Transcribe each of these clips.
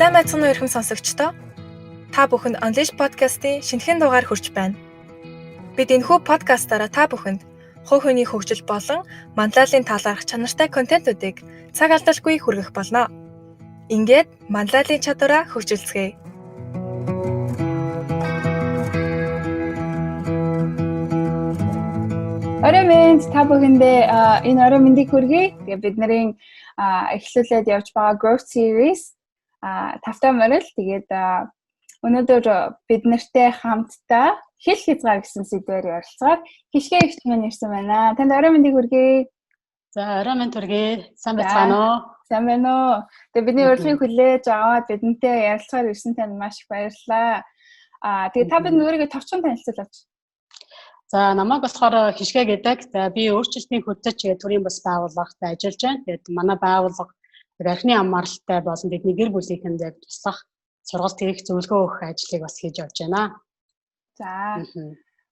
Сайн байцгаана уу эрхэм сонсогчдоо. Та бүхэнд Unleash podcast-ийн шинэхэн дугаар хүрч байна. Бид энэхүү подкастаараа та бүхэнд хувь хүний хөгжил болон манлайлалын талаарх чанартай контентуудыг цаг алдалгүй хүргэх болно. Ингээд манлайлалын чадвараа хөгжилцгээе. Оройн та бүхэндээ энэ орой мэндийг хүргэе. Тэгээ бид нарын эхлүүлээд явж байгаа growth series тавтай морил. Тэгээд өнөөдөр бид нартэй хамтдаа хэл хязгаар гэсэн сэдвээр ярилцгаар хишгээгч маань ирсэн байна. Танд орой мэндийг хүргэе. За орой мэнд хүргэе. Сайн байцгаана уу? Сайн байна уу? Тэгээ бидний урилгыг хүлээж аваад бидэнтэй ярилцгаар ирсэн танд маш их баярлалаа. Тэгээ та бидний өөрийгөө товчхон танилцуулаач. За намайг болохоор хишгэ гэдэг. За би өөрчлөлтийн хөтөч гэх төрлийн бас байгууллагт ажиллаж байна. Тэгээд манай байгууллага архины амралтай болон бидний гэр бүлийнхэнд яг туслах сургалт хийх зөвлөгөө өгөх ажлыг бас хийж явж байна. За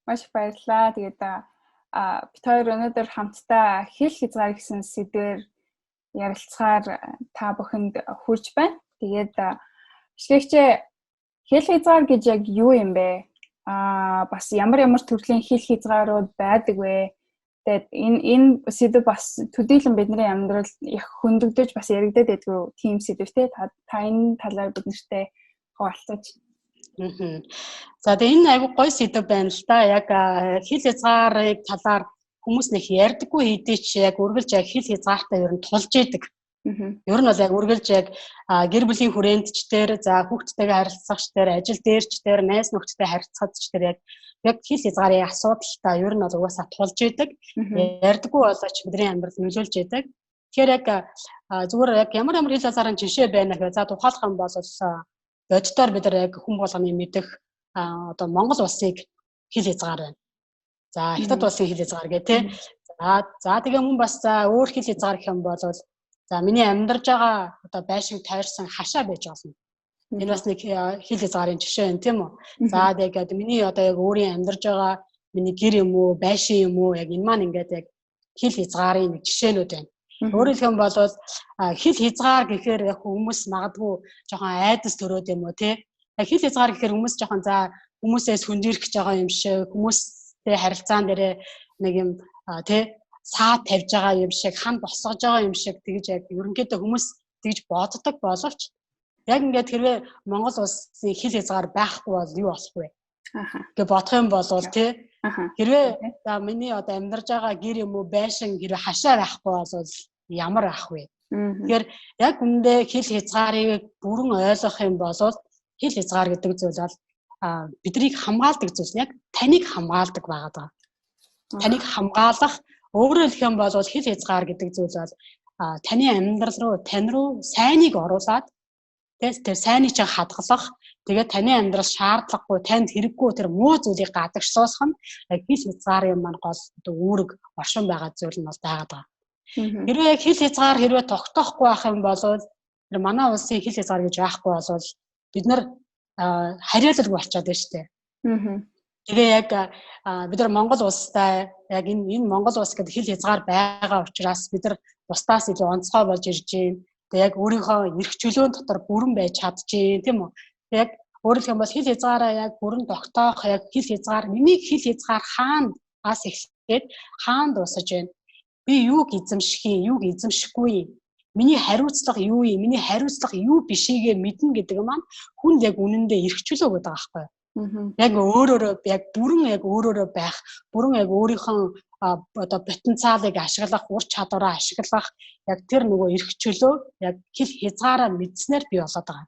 маш баярлалаа. Тэгээд бид хоёр өнөөдөр хамтдаа хэл хязгаар гэсэн сэдвээр ярилцахаар та бүхэнд хүрч байна. Тэгээд хишгээгчээ хэл хязгаар гэж яг юу юм бэ? Бас ямар төрлийн хэл хязгаарууд байдаг вэ? Тэгээд энэ сэдв бас төдийлөн бидний амьдралд их хөндөгдөж бас яригдаад байдгүй тийм сэдвтэй. Та энэ талаар бид нартэй хуваалцаач. За тэгээд энэ айгүй гоё сэдв байна л да. Яг хэл хязгаарыг талаар хүмүүс нэг ярьдаггүй хэдий ч яг үргэлж яг хэл хязгаартай ер нь тулж идэг. Ер нь бол яг үргэлж яг гэр бүлийн хүрээндчдэр, за хүүхдтэйгээ харилцагчдэр, ажил дээрчдэр, найз нөхдөдтэй харилцагчдэр яг хэл хязгаарын асуудалтай ер нь бол угаасаа тулж идэг. Ярьдаггүй болооч бидний амьдрал нөлөөлж идэг. Тэгэхээр яг зүгээр яг ямар хэл хязгаарын жишээ байна гэхээр за тухайлах юм бол боддоор бид нар яг хүн болгоны мэдэх одоо Монгол улсыг хэл хязгаар байна. За хятад улсын хэл хязгаар гэх тээ. За тэгээ мөн бас өөр хэл хязгаар гэх юм бол за миний амьдарж байгаа одоо байшин тойрсон хашаа байж болно. Энэ бас нэг хэл хязгаарын жишээ юм тийм үү? За тэгээд миний одоо яг өөрийн амьдарж байгаа миний гэр юм уу, байшин юм уу яг энэ маань ингээд яг хэл хязгаарын нэг жишээнүүд байна. Өөрөөр хэлбэл бол хэл хязгаар гэхээр яг хүмүүс магадгүй жоохон айдас төрөөд юм уу тий? Яг хэл хязгаар гэхээр хүмүүс жоохон за хүмүүсээс хүндэрх гэж байгаа юм шиг, хүмүүстэй харилцаан дээрээ нэг юм тий саад тавьж байгаа юм шиг, хан босгож байгаа юм шиг тэгж яг ерөнхийдөө хүмүүс тэгж боддог боловч яг ингээд хэрвээ Монгол улсын хэл хязгаар байхгүй бол юу болох вэ? Гэж бодох юм бол тий хэрвээ за миний одоо амьдарж байгаа гэр юм уу байшин хэрвээ хашаа байхгүй бол ямар ах вэ? Тэгэхээр яг үндэ хэл хязгаарыг бүрэн ойлгох юм бол хэл хязгаар гэдэг зүйл бол биднийг хамгаалдаг зүйл яг таныг хамгаалдаг байгаа. Таныг хамгаалах өөрөөр хэлэх юм бол хэл хязгаар гэдэг зүйл бол таны амьдрал руу тань руу сайныг оруулаад тэр сайныг чинь хадгалах тэгээд таны амьдрал шаардлагагүй танд хэрэггүй тэр муу зүйлийг гадагшлуулах нь хэл хязгаарын маань гол үүрэг оршин байгаа зүйл нь бол байгаа. Хэрвээ хэл хязгаар хэрвээ тогтоохгүй байх юм бол манай улсын хэл хязгаар гэж байхгүй бол бид нар хариалалгүй болчиход байна шүү дээ. Тэгээ яг бид нар Монгол улстай яг энэ Монгол улс гэдэг хэл хязгаар байгаа учраас бид нар бусдаас илүү онцгой болж ирж байна. Тэгээ яг өөрийнхөө эрх чөлөөний дотор бүрэн байж чадчихээн тийм үү. Яг өөрөлдөх юм бол хэл хязгаараа яг бүрэн тогтоох яг хэл хязгаар миний хэл хязгаар хаанаас эхлээд хаан дуусаж байна. Би юуг эзэмших юм, юуг эзэмшихгүй юм. Миний хариуцлага юу юм, миний хариуцлага юу бишээгээ мэднэ гэдэг маань хүнд яг үнэндээ эрх чөлөө гэдэг байгаа байхгүй юу? Яг өөрөөрөө яг бүрэн яг өөрөөрөө байх, бүрэн яг өөрийнхөө одоо потенциалыг ашиглах, ур чадвараа ашиглах яг тэр нөгөө эрх чөлөө яг хэл хязгаараа мэдснээр бий болоод байгаа.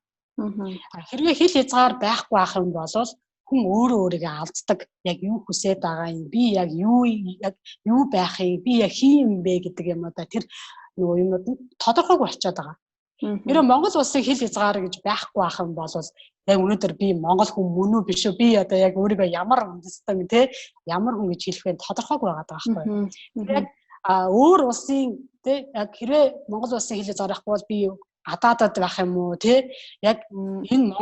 Хэрвээ хэл хязгаар байхгүй байх юм бол хүн өөрөө өөрийгөө алддаг. Яг юу хүсээд байгаа юм, би яг юу байхыг, би яг хий юм бэ гэдэг юм одоо тэр нөгөө юмуд нь тодорхойгүй болчиход байгаа. Хэрэв Монгол улсын хэл хязгаар гэж байхгүй байх юм бол яг өнөөдөр би Монгол хүн мөн үү биш үү би одоо яг өөрийгөө ямар үндэстэн тий ямар хүн гэж хэлэх вэ тодорхойгүй байгаа байхгүй юу. Яг өөр улсын тий яг хэрвээ Монгол улсын хэл хязгаар байхгүй бол би гадаадад байх юм уу тий яг энэ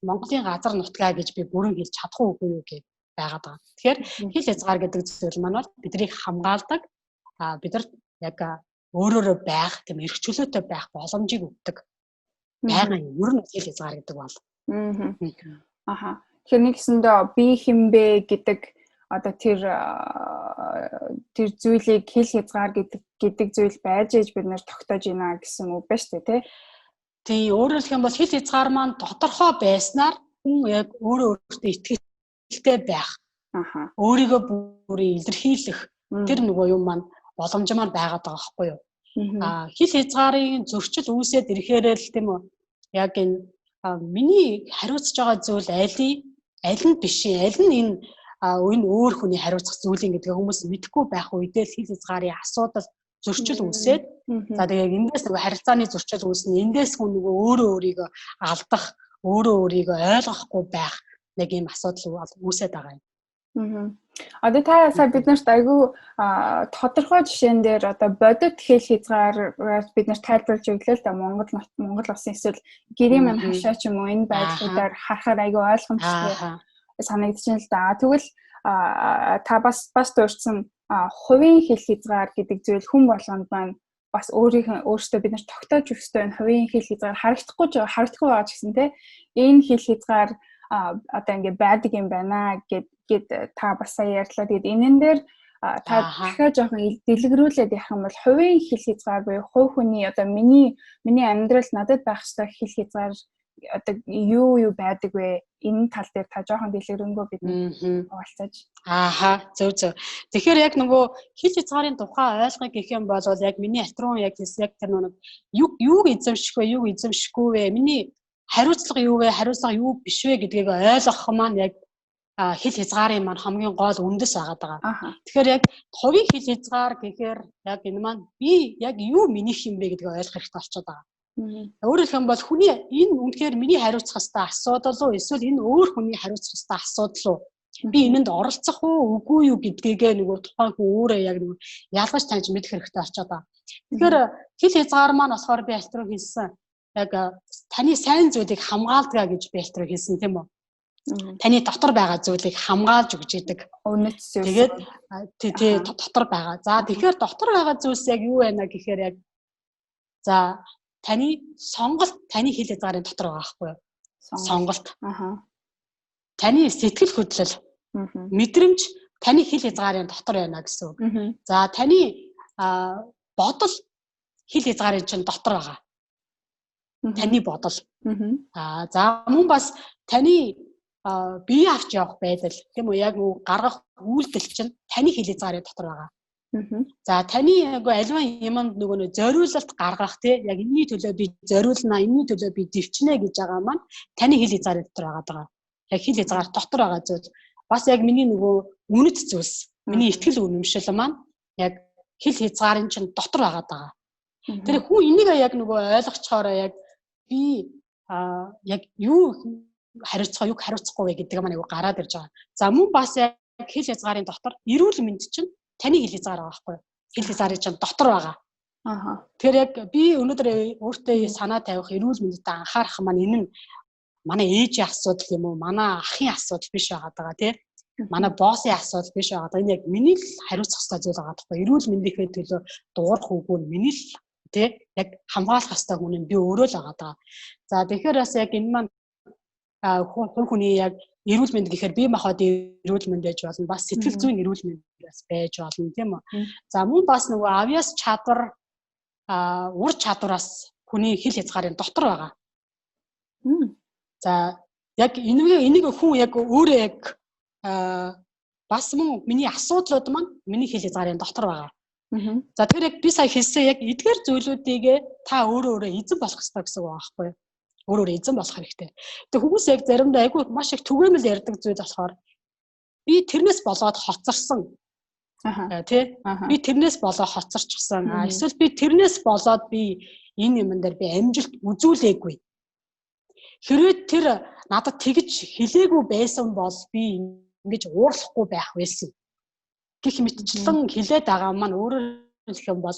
Монголын газар нутгаа гэж би бүрэн хэлж чадах уугүй юу гэж байгаад байгаа. Тэгэхээр хэл хязгаар гэдэг зүйл маань бол биднийг хамгаалдаг бидэрт яг өөрөөрөө байх тийм эрх чөлөөтэй байх боломжийг өгдөг. байгаа юм. Ер нь хэл хязгаар гэдэг бол. Аха. Тэгэхээр нэгсэндээ би хинбэ гэдэг одоо тэр зүйлийг хэл хязгаар гэдэг зүйл байж ээж бид нэр тогтоож ийна гэсэн үг ба шүү дээ, тий. Өөрөөр хэлэх юм бол хэл хязгаар маань тодорхой байснаар хүн яг өөртөө итгэлтэй байх. Өөрийгөө бүрийн илэрхийлэх тэр нөгөө юм маань боломж маань байгаад байгаа байхгүй юу? Хэл хязгаарын зөрчил үүсээд ирэхээр л тийм үү? Яг энэ миний хариуцж байгаа зүйл аль нь биш юм, аль нь энэ өөр хүний хариуцах зүйл юм гэдгийг хүмүүс мэдэхгүй байх үедээ хэл хязгаарын асуудал зөрчил үүсээд за тэгээд эндээс нөгөө харилцааны зөрчил үүснэ. Эндээс хүн нөгөө өөрийгөө алдах, өөрийгөө ойлгохгүй байх нэг юм асуудал үүсээд байгаа юм. Одоо та сая биднэрт айгүй тодорхой жишээн дээр одоо бодит хэл хязгаараас бид нар тайлбарлаж өглөө л да Монгол улсын эсвэл гэрийн маань хашаа ч юм уу энэ байдлуудаар харахаар айгүй ойлгомжтой санагдчихээн л да. Тэгвэл та бас дуурсан хувийн хэл хязгаар гэдэг зүйл хүн болгонд маань бас өөртөө бид нар тогтоож өгөх ёстой энэ хувийн хэл хязгаар харагдахгүй байгаа ч гэсэн те энэ хэл хязгаар одоо ингээд байдаг юм байна гэд та бас сая ярьлаа. Тэгээд энэн дээр та дахиад жоохон дэлгэрүүлээд явах юм бол хувийн хэл хязгаар буюу хувь хүний одоо миний амьдрал надад байх ёстой хэл хязгаар одоо юу байдаг вэ? Энэ тал дээр та жоохон дэлгэрэнгүй бидний хуваалцаж. Зөв. Тэгэхээр яг нөгөө хэл хязгаарын тухай ойлгох гэх юм бол яг миний атрон яг тэр нэг юуг эзэмших вэ, юуг эзэмшихгүй вэ? Миний хариуцлага юу вэ, хариуцлага юу биш вэ гэдгийг ойлгох маань яг хэл хязгаарын маань хамгийн гол үндэс байгаа. Тэгэхээр яг хувийн хэл хязгаар гэхээр яг энэ маань би яг юу минийх юм бэ гэдгийг ойлгох хэрэгтэй болчиход байгаа. Өөрөөр хэлбэл бол хүний энэ үнэхээр миний хариуцах ёстой асуудал уу эсвэл энэ өөр хүний хариуцах ёстой асуудал уу? Би энэнд оролцох уу, үгүй юу гэдгийг нөгөө тухайн хүн өөрөө яг нэг ялгаж таньж мэдэх хэрэгтэй болчиход байгаа. Тэгэхээр хэл хязгаар маань болохоор би альтруу хэлсэн яг таны сайн зүйлийг хамгаалдаг гэж би альтруу хэлсэн тийм үү? Таны дотор байгаа зүйлийг хамгаалж өгч идэг. Тэгээд тий дотор байгаа. За тэгэхээр дотор байгаа зүйлс яг юу байна гэхээр яг за таны сонголт таны хэл хязгаарын дотор байгаа байхгүй юу? Сонголт. Таны сэтгэл хөдлөл, мэдрэмж таны хэл хязгаарын дотор байна гэсэн үг. За таны бодол хэл хязгаарын чинь дотор байгаа. Таны бодол. За мөн бас таны бие авч явах байдал тийм үү яг гаргах үйлдэл чинь таны хэл хязгаарын дотор байгаа. За таны аливаа юмд нөгөө зориулалт гаргах тий яг энэний төлөө би зориулнаа, энэний төлөө би дэвчнэ гэж байгаа маань таны хэл хязгаарын дотор байгаа. Яг хэл хязгаар дотор байгаа зүйл бас яг миний нөгөө үнэт зүйлс, миний итгэл үнэмшил маань яг хэл хязгаарын чинь дотор байгаа. Тэр хүн энийг яг нөгөө ойлгочхоор яг би яг юу хариуцах юг хариуцахгүй вэ гэдэг маань айгу гараад ирж байгаа. За мөн бас яг хэл хязгаарын дотор эрүүл мэнд чинь таны хэл хязгаар байгаа байхгүй юу? Хэл хязгаарын чинь дотор байгаа. Тэгэхээр яг би өнөөдөр өөртөө санаа тавих эрүүл мэндэд анхаарах маань энэ нь манай ээжийн асуудал юм уу? Манай ахын асуудал биш байгаа тий. Манай боссын асуудал биш байгаа. Энэ яг миний л хариуцах ёстой зүйл байгаа байхгүй юу? Эрүүл мэндийнхээ төлөө дуурах үгүй нь миний л тий яг хамгаалах ёстой хүн нь би өөрөө л байгаа. За тэгэхээр бас яг энэ маань хүний яг эрүүл мэнд гэхээр бие махбодын эрүүл мэнд байж болно, бас сэтгэл зүйн эрүүл мэнд бас байж болно тийм үү. За мөн бас нөгөө авьяас чадвар урьж чадвараас хүний хэл хязгаарын дотор байгаа. За яг энийг хүн яг өөрөө яг бас мөн миний асуудлууд маань миний хэл хязгаарын дотор байгаа. За тэгэхээр яг би сая хэлсэн яг эдгээр зүйлүүдийг та өөрөө эзэн болох хэрэгтэй гэсэн үг байхгүй юу? Өөрөө эзэн болох хэрэгтэй. Тэгээ хүмүүс яг заримдаа айгүй маш их түгээмэл ярьдаг зүйл болохоор би тэрнээс болоод хоцорсон. Тий? Би тэрнээс болоод хоцорчихсан. Эсвэл би тэрнээс болоод би энэ юм дээр би амжилт үзүүлээгүй. Хэрвээ тэр надад тэгж хэлээгүй байсан бол би ингэж уурлахгүй байх байсан. Гэх мэтчлэн хэлээд байгаа маань өөрөөр хэлэх юм бол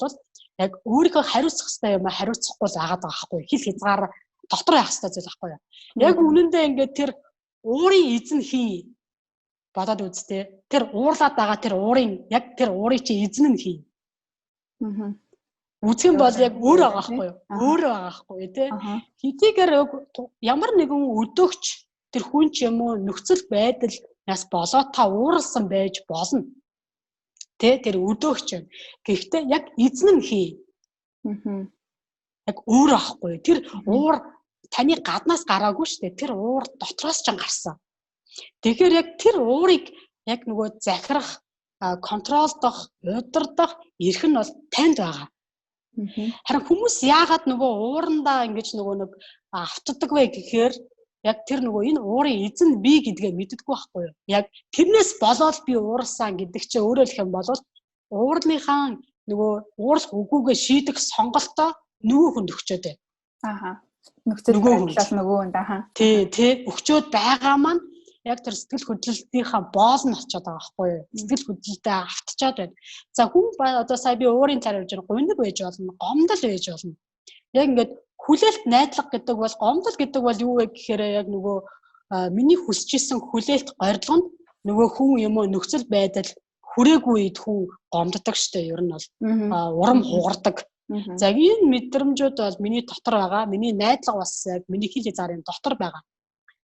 яг өөрийгөө хариуцах хэрэгтэй юм хариуцахгүй л агаад байгаа байхгүй. Хэл хязгаар дотор явах хэрэгтэй зүйл байхгүй юу? Яг үнэндээ ингээд тэр уурын эзэн хий бодоод үзтээ. Тэр уурлаад байгаа тэр уурын яг тэр уурын чи эзэн нь хий. Үзэх юм бол яг өөр байгаа байхгүй юу? Өөр байгаа байхгүй тий. Хэдийгээр ямар нэгэн өдөөгч тэр хүн ч юм уу нөхцөл байдлаас болоод та ууралсан байж болно. Тэ тэр өдөөгч юм. Гэхдээ яг эзэн нь хий. Яг өөр байхгүй юу? Тэр уур таны гаднаас гараагүй шүү дээ. Тэр уур дотроос ч гарсан. Тэгэхээр яг тэр уурыг яг нөгөө захирах, контролдох, удирдах эрх нь бол танд байгаа. Харин хүмүүс яагаад нөгөө уурандаа ингэж нөгөө нэг автдаг вэ гэхээр яг тэр нөгөө энэ уурын эзэн би гэдгээ мэддэггүй байхгүй юу? Яг тэрнээс болоод би уурсан гэдэг чинь өөрөөр хэлэх юм бол уурлынхаа нөгөө уурах үгүйгээ шийдэх сонголтоо нөгөө хүнд өгчөөд байна. Нөхцөл байдлаас нөгөөнд тий өгчөөд байгаа маань яг тэр сэтгэл хөдлөлтийнхаа боол нь очиод байгаа байхгүй юу? Сэтгэл хөдлөлтөд автчаад байна. За хүн одоо сая би уурын цаар явж байгаа гуниг байж болно, гомдол байж болно. Яг ингээд хүлээлт найдлага гэдэг бол гомдол гэдэг бол юу вэ гэхээр яг нөгөө миний хүсчихсэн хүлээлт горилгонд нөгөө хүн юм уу нөхцөл байдал хүрээгүй үед хүн гомддог штэ ер нь бол урам хугардаг. За энэ мэдрэмжүүд бол миний дотор байгаа. Миний найдлага бас яг миний хил хязгаарын дотор байгаа.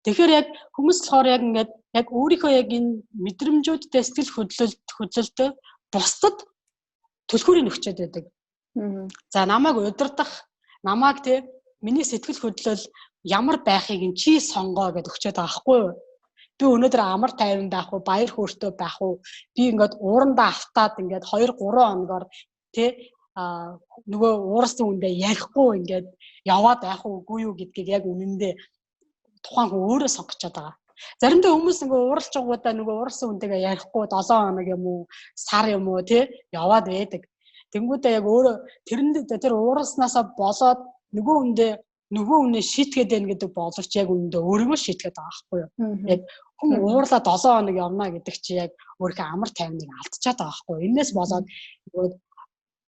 Тэгэхээр яг хүмүүс болохоор яг ингээд яг өөрийнхөө яг энэ мэдрэмжүүдтэй сэтгэл хөдлөлтөө бусдад түлхүүрийг өгчөөд байдаг. За намайг удирдах, намайг те миний сэтгэл хөдлөл ямар байхыг ин чи сонгоо гэдээ өгчөөд байгаа байхгүй юу? Би өнөөдөр амар тайван байх уу, баяр хөөртэй байх уу? Би ингээд уурандаа автаад ингээд 2-3 хоногоор те нөгөө уурсан үндэ ярихгүй ингээд яваад байх уугүй юу гэдгийг яг үнэндээ тухайн хүн өөрөө сонгочод байгаа. Заримдаа хүмүүс ингээ ууралж байгуудаа нөгөө уурсан үнтэйгээ ярихгүй 7 хоног юм уу, сар юм уу тий яваад байдаг. Тэнгүүдээ яг өөрөө тэр ууралснаасаа болоод нөгөө үнэ шийтгээд байна гэдэг боловч яг үнэндээ өөрийгөө шийтгээд байгаа байхгүй юу? Яг хүн уурлаа 7 хоног явна гэдэг чи яг өөрийнхөө амар тайвныг алдчихад байгаа байхгүй юу? Энээс болоод нөгөө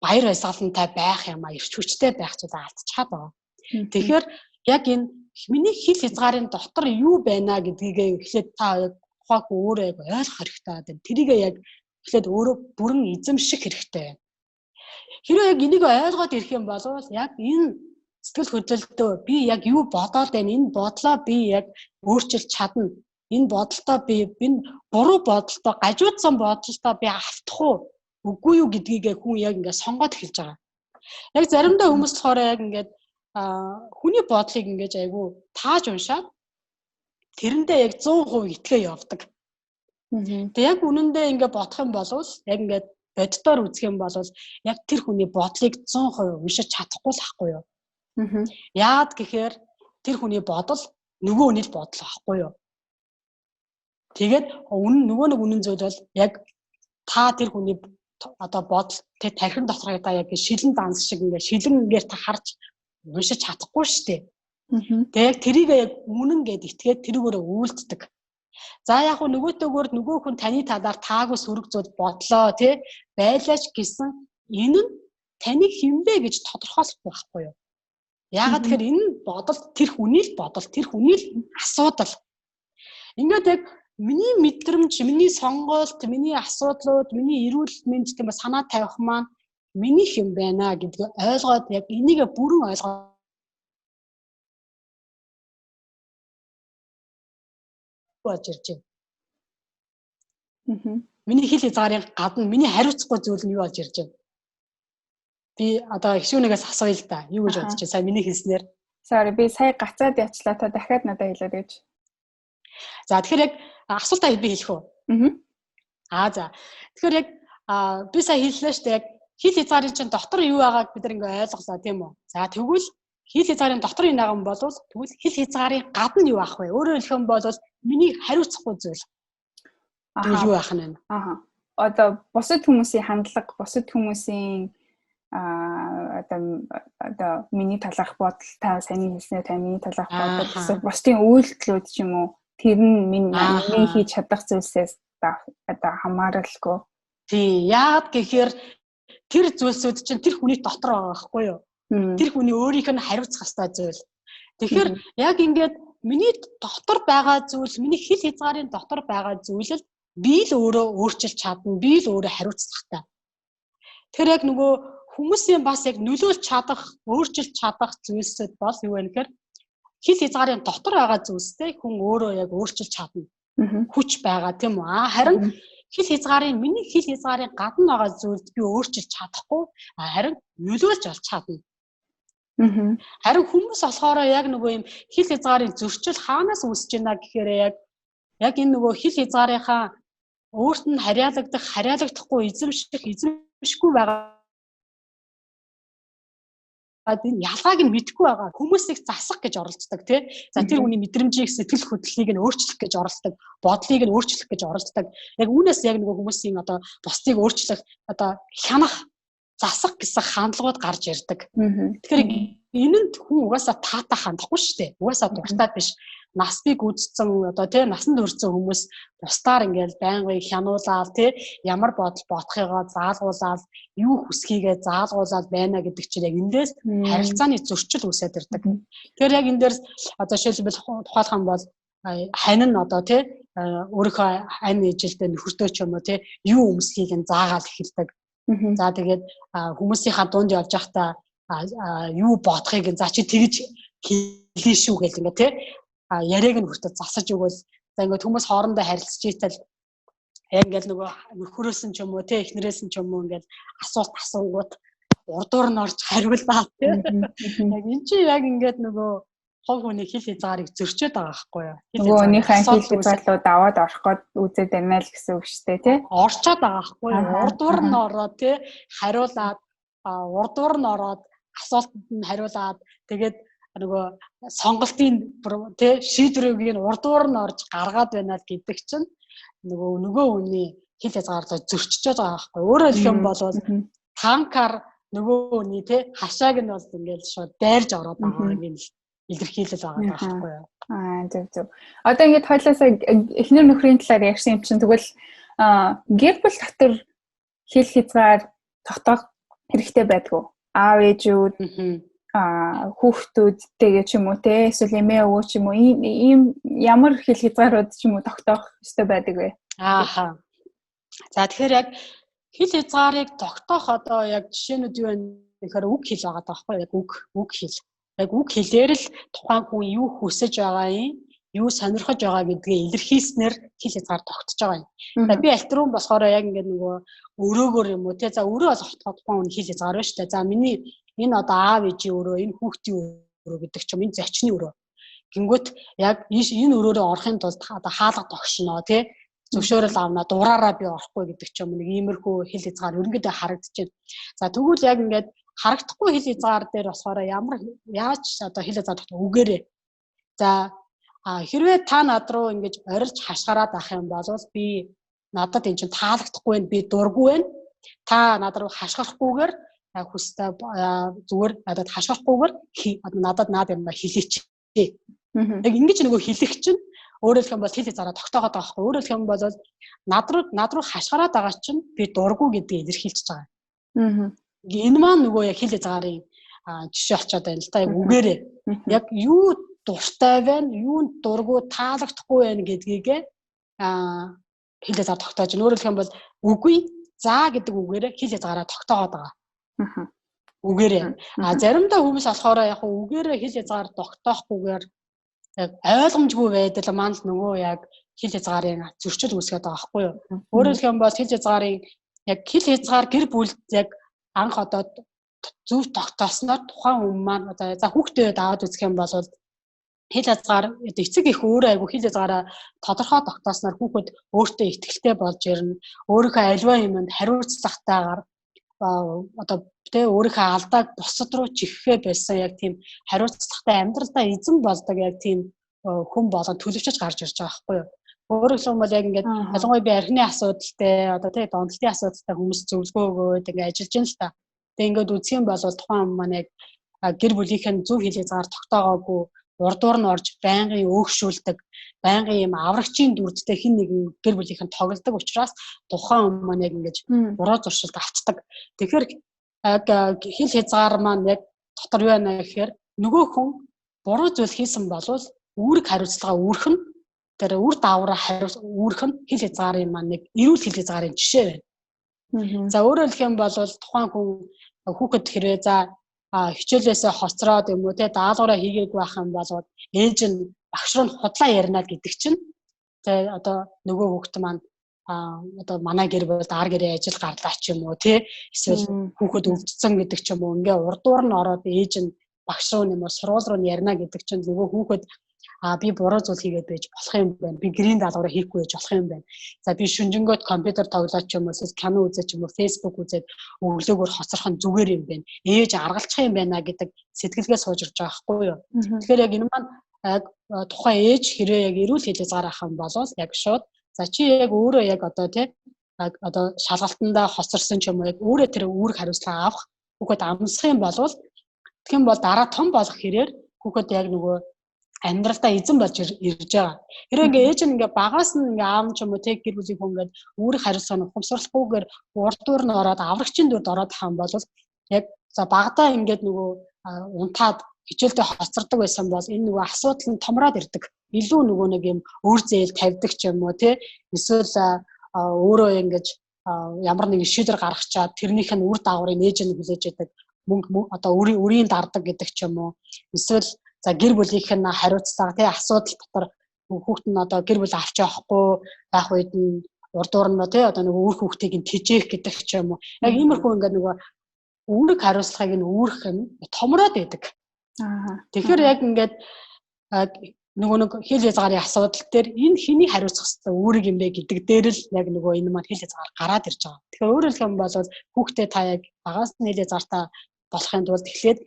баяр баясгалантай байх юм а эрч хүчтэй байх зүйл алдчихад байгаа. Тэгэхээр яг энэ миний хил хязгаарын дотор юу байна гэдгийг эхлээд та ухаах өөрөө яг ойлгох хэрэгтэй байна. Тэрийг яг эхлээд өөрөө бүрэн эзэмших хэрэгтэй байна. Хэрэв яг энийг ойлгоод ирэх юм бол яг энэ сэтгэл хөдлөлтөө би яг юу бодоод байна, энэ бодлоо би яг өөрчилж чадна. Энэ бодолтой би энэ буруу бодолтой, гажуудсан бодолтой би автах уу, үгүй юу гэдгийг хүн яг ингээд сонгоод эхэлж байгаа. Яг заримдаа хүмүүс болохоор яг ингээд хүний бодлыг ингэж айгүй тааж уншаад тэрэндээ яг 100% итгээ явдаг. Тэгээ яг үнэндээ ингэ бодох юм бол яг ингээд боддоор үзэх юм бол яг тэр хүний бодлыг 100% уншиж чадахгүй л ахгүй юу. Яад гэхээр тэр хүний бодол нөгөө хүний бодол ахгүй юу. Тэгээд нөгөө нэг үнэн зүйл бол яг та тэр хүний одоо бодол тэр тархин дотор та яг шилэн данс шиг ингээ шилэнгээр та харж уншиж чадахгүй шүү дээ. Тэгээд тэрийг яг үнэн гэд итгээд тэрүүгээрээ үйлддэг. За яг нөгөөтэйгөр нөгөө хүн таны талаар таагүй сөрөг зүйл бодлоо тий байлаач гэсэн энэ нь таны хинбэ гэж тодорхойлохгүй байхгүй юу? Яагаад тэгэхээр энэ бодол тэр хүний л бодол, тэр хүний л асуудал. Ингээд яг миний мэдрэмж, миний сонголт, миний асуудлууд, миний эрүүл мэнд гэм санаа тавих маань миний хэм байна гэдгийг ойлгоод яг энийг бүрэн ойлгоод болж ирж байна. Миний хил хязгаарын гадна миний хариуцахгүй зүйл нь юу болж ирж байна? Би одоо гişүүнээс асууя л да. Юу гэж бодож байна? Сая миний хэлснээр. Sorry, би сая гацаад ячлаа та дахиад надад хэлээд гэж. За тэгэхээр яг асуултаа би хэлэх үү? За. Тэгэхээр яг би сая хэллээ шүү дээ. Яг хил хязгаарын чинь дотор юу байгааг бид ингээ ойлголоо тийм үү? За тэгвэл хил хязгаарын дотор юу байгаа юм бол тэгвэл хил хязгаарын гадна юу авах вэ? Өөрөөр хэлэх юм бол миний хариуцахгүй зүйл. Юу яах нь вэ? Одоо бусад хүмүүсийн хандлага, бусад хүмүүсийн одоо миний талаарх бодол, та сайн хэлснээр та миний талаарх бодол, бусдын үйлдэлүүд ч юм уу тэр нь миний хийж чадах зүйлсээс одоо хамааралгүй. Тийм. Яагаад гэхээр тэр зүйлсүүд чинь тэр хүний дотор байгаа байхгүй юу? Тэр хүний өөрийнх нь хариуцах ёстой зүйл. Тэгэхээр яг ингээд миний дотор байгаа зүйл, миний хил хязгаарын дотор байгаа зүйлд би л өөрөө өөрчилж чадна, би л өөрөө хариуцлагатай. Тэгэхээр яг нөгөө хүмүүсийн бас яг нөлөөлж чадах, өөрчилж чадах зүйлсүүд бол юу вэ гэхээр хил хязгаарын дотор байгаа зүйлстэй хүн өөрөө яг өөрчилж чадна. Хүч байгаа тийм үү? Харин миний хил хязгаарын гадна байгаа зүйлд би өөрчилж чадахгүй, харин нөлөөлж олж чадна. Харин хүмүүс болохоор яг нөгөө юм хил хязгаарын зөрчил хаанаас үүсэж байна гэхээр яг энэ нөгөө хил хязгаарынхаа өөрт нь харьяалагдахгүй эзэмшихгүй байгаа энэ ялгааг нь мэдгүй байгаа хүмүүсийг засах гэж оролддог тий. За тэр хүний мэдрэмжийг сэтгэл хөдлөлийг нь өөрчлөх гэж оролддог, бодлыг нь өөрчлөх гэж оролддог. Яг үүнээс яг нөгөө хүмүүсийн одоо бусдыг өөрчлөх одоо хянах, засах гэсэн хандлагууд гарч ирдэг. Тэгэхээр энэнд хүн угаасаа таатай хандахгүй шүү дээ. Угаасаа дуртай биш. Насныг үзсэн одоо тий насанд хүрсэн хүмүүс бусдаар ингээл байнгын хянуулаад тий ямар бодол бодохыгоо заалгуулаад юу хүсхийгээ заалгуулаад байна гэдэг чинь яг эндээс харилцааны зөрчил үүсээд ирдэг. Тэгэхээр яг энэ дээр одоо жишээлбэл тухайлах юм бол хань нь одоо тий өөрийнхөө ань ижилдээ нөхөртөө ч юм уу тий юу өмсхийг нь заагаал эхэлдэг. За тэгээд хүмүүсийнхаа дунд явж байхдаа юу бодохыг нь за чи тэгж хэлээ шүү гэл ингээ тий яриаг нь хүртэл засаж өгвөл за ингээд хүмүүс хоорондоо харилцаж ийтэл яг ингээд нөгөө нөхрөөс нь ч юм уу те эхнэрээс нь ч юм уу ингээд асуунгууд урдуур нь орж харвалаа те яг энэ чи яг ингээд нөгөө хов хүний хил хязгаарыг зөрчөөд байгаа байхгүй юу нөгөө өөрийнхөө хил хязгаарлууд аваад орох гээд үзээд байна л гэсэн үг шүү дээ те орчоод байгаа байхгүй юу урдуур нь ороод те хариулаад урдуур нь ороод асуултанд нь хариулаад тэгээд нөгөө сонголтын тий шийдвэрийг нь урдуур нь орж гаргаад байна гэдэг чинь нөгөө хүний хил хязгаарлаа зөрчиж байгаа байхгүй. Өөрөөр хэлэх юм бол танкар нөгөө хүний тий хашааг нь бол ингээд шууд дайрж ороод байгаа юм илэрхийлэл байгаа байхгүй юу. Зөв. Одоо ингээд хоёлаасаа эхнэр нөхрийн талаар ярьсан юм чинь тэгвэл гэр бүл дотор хил хязгаар тогтоох хэрэгтэй байдгүй. Аав ээжүүд хүүхдүүдтэйгээ ч юм уу те эсвэл эмээ өвөө ч юм уу ийм ямар хил хязгаарууд ч юм уу тогтоох ёстой байдаг вэ? За тэгэхээр яг хил хязгаарыг тогтоох одоо яг жишээнүүд юу вэ гэхээр үг хэл байгаа даахгүй яг үг хэл. Яг үг хэлээр л тухайн хүн юу хүсэж байгаа юм, юу сонирхож байгаа гэдгээ илэрхийлснээр хил хязгаар тогтож байгаа юм. За би альтрун болохоор яг ингээд нөгөө өрөөгөр юм уу те за өрөө бол тухайн хүн хил хязгаар байна шүү дээ. За миний энэ одоо аав ээжийн өрөө, энэ хүүхдийн өрөө гэдэг ч юм энэ зочны өрөө. Гингүүт яг энэ өрөөрөө орохын тулд одоо хаалга тогшноо тий зөвшөөрөл авна дураараа би орохгүй гэдэг ч юм нэг иймэрхүү хил хязгаар ерөнхийдөө харагдчихэв. За тэгвэл яг ингээд харагдахгүй хил хязгаар дээр болохоор яаж одоо хил хязгаар тогтох үгээрээ. За хэрвээ та над руу ингэж орилж хашгираад авах юм бол би надад энэ чинь таалагдахгүй байна би дургүй байна. Та над руу хашгирахгүйгээр хүстэй зүгээр надад хашгирахгүйгээр надад наад юм хэлээч. Яг ингэж нөгөө хэлэх чинь өөрөөр хэлэх юм бол хил хязгаараа тогтооход байгаа байхгүй. Өөрөөр хэлэх юм бол над руу хашгираад байгаа чинь би дургүй гэдгийг илэрхийлж байгаа. Энэ маань нөгөө яг хил хязгаарын жишээ очоод байна л та яг үгээрээ. Яг юу дуртай байна, юу дургүй таалагдахгүй байна гэдгийг хил хязгаар тогтоож байна. Өөрөөр хэлэх юм бол үгүй заа гэдэг үгээрээ хил хязгаараа тогтооход байгаа. Үгээрээ. Заримдаа хүмүүс болохоор яг үгээрээ хил хязгаар тогтоохгүйгээр яг ойлгомжгүй байдал маань л нөгөө яг хил хязгаарын зөрчил үүсгээд байгаа байхгүй юу. Өөрөөр хэлэх юм бол хил хязгаарын яг хил хязгаар гэр бүлд яг анх одоо зөв тогтоосноор тухайн хүн маань одоо за хүүхдээ аваад үзэх юм бол хил хязгаар эцэг их өөрөө айгу хил хязгаараа тодорхой тогтоосноор хүүхэд өөртөө ихтгэлтэй болж ирнэ. Өөрийнхөө аливаа юмд хариуцлагатайгаар одоо тэ өөрийнхөө алдааг бусад руу чихээ байсан яг тийм хариуцлагатай амьдралдаа эзэн болдог яг тийм хүн болон төлөвчөж гарч ирж байгаа байхгүй юу. Өөрөөр хэлбэл яг ингээд ялангуяа би архины асуудалтай одоо тэ донтолтын асуудалтай хүмүүс зөвлөгөө өгөөд ингээд ажиллаж байна л та. Тэг ингээд үзэх юм бол тухайн хүн маань яг гэр бүлийнхэн зөв хил хязгаар тогтоогоогүй урдуур нь орж байнгын өөгшүүлдэг, байнгын юм аврагчийн дүрдтэй хин нэгэн гэр бүлийнхэн тоглодог учраас тухайн хүн маань яг ингэж буруу зуршилд автдаг. Тэгэхээр яг хил хязгаар маань яг дотор юу байна гэхээр нөгөө хүн буруу зүйл хийсэн болвол үүрэг хариуцлага үүрэх нь тэр үр даавраа хариуц үүрэх нь хил хязгаарын маань нэг эрүүл хил хязгаарын жишээ байна. За өөрөөр хэлэх юм бол тухайн хүн хүүхэд хэрвээ за хичээлээсээ хоцроод юм уу те даалгавраа хийгээгүй байх юм бол ээж нь багш руу худлаа ярина гэдэг чинь те одоо нөгөө хүүхэд маань одоо манай гэр бол ар гэрээ ажил гарлаа ч юм уу те эсвэл хүүхэд өвдсөн гэдэг ч юм уу ингээ урдуур нь ороод ээж нь багш руу юм уу сургууль руу ярина гэдэг чинь нөгөө хүүхэд би буруу зүйл хийгээд байж болох юм байна. Би гэрийн даалгавраа хийхгүй байж болох юм байна. За би шүнжэнгөөд компьютер тоглоод ч юм уу кино үзэж ч юм уу фейсбુક үзээд өглөөгөр хоцрох нь зүгээр юм байна. Ээж аргалчих юм байна гэдэг сэтгэлгээ сууж ирж байгаа байхгүй юу. Тэгэхээр яг энэ маань тухайн ээж хэрэг яг эрүүл хэлээ зарах юм бол яг шууд за чи яг өөрөө яг одоо тий одоо шалгалтандаа хоцорсон ч юм уу яг өөрөө тэр үүрэг хариуцлага авах хүүхэд амсах юм бол тэгэх юм бол дараа том болох хэрээр хүүхэд яг нөгөө амьдралдаа эзэн болж ирж байгаа. Хэрвээ ингээ ээж нь ингээ багаас нь ингээ аав ч юм уу тэг гэр бүлийн хүн ингээд үүрэг хариуцлага нь ухамсарлахгүйгээр урдуур нь ороод аврагчийн дүрд ороод хаан бол яг за багадаа ингээд нөгөө унтаад хичээлдээ хоцордог байсан бол энэ нөгөө асуудал нь томроод ирдэг. Илүү нөгөө нэг юм өөр зээл тавьдаг ч юм уу те эсвэл өөрөө ингэж ямар нэгэн шийдвэр гаргачаад тэрнийх нь үр дагаврыг ээж нь хүлээж яадаг мөнгө одоо үрийн дардаг гэдэг ч юм уу эсвэл за гэр бүлийнх нь хариуцлага тий асуудал дотор хүүхэд нь одоо гэр бүл авч явахгүй байх үед нь урдуур нь тий одоо нөгөө үр хүүхдийг нь тэжээх гэдэг ч юм уу яг иймэрхүү ингээд нөгөө үүрэг хариуцлагыг нь үүрэх нь томроод байдаг. Тэгэхээр яг ингээд нөгөө нэг хэл хязгаарын асуудал дээр энэ хэнийг хариуцах ёстой үүрэг юм бэ гэдэг дээр л яг нөгөө энэ маань хэл хязгаар гараад ирж байгаа. Тэгэхээр өөрөөр хэлэх юм бол хүүхдээ та яг багаас нь хэл хязгаартай болохын тулд эхлээд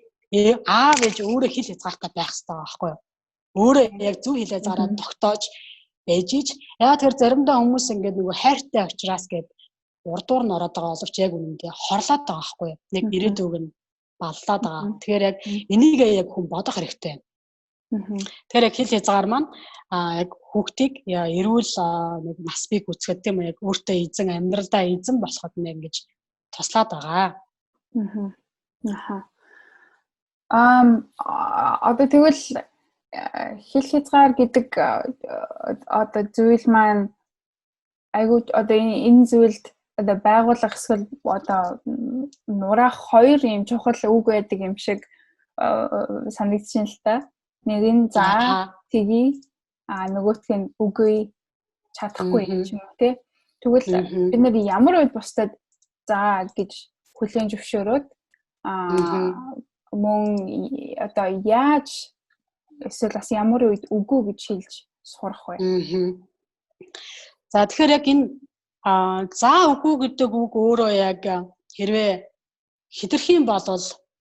аав ээж өөрөө хэл хязгаартай байх хэрэгтэй байхгүй юу? Өөрөө яг зөв хэл хязгаараа тогтоож байж ич яа тэр заримдаа хүмүүс ингээд нөгөө хайртай учраас гээд урдуур нь ороод байгаа боловч яг үнэндээ хорлоод байгаа байхгүй юу? Нэг ирээдүйг нь баллаад байгаа. Тэгэхээр яг энийг яг хүн бодох хэрэгтэй. Тэгэхээр яг хэл хязгаар маань яг хүүхдийг эрүүл нэг нас бий гүцгээд тийм яг өөртөө эзэн амьдралдаа эзэн болоход нэг ингэж туслаад байгаа. Одоо тэгвэл хэл хязгаар гэдэг одоо зүйл маань айгуу одоо энэ зүйлд одоо байгууллага эсвэл одоо нураах хоёр юм чухал үг байдаг юм шиг санагдчихээн л та. Нэг нь за тгий нөгөөх нь үгүй чадахгүй юм ч юм уу те. Тэгвэл бид нэр ямар үед бусдад за гэж хүлээн зөвшөөрөөд мөн одоо яаж эсвэл бас ямар үед үгүй гэж хэлж сурах вэ? За тэгэхээр яг энэ за үгүй гэдэг үг өөрөө яг хэрвээ хэтэрхийн бол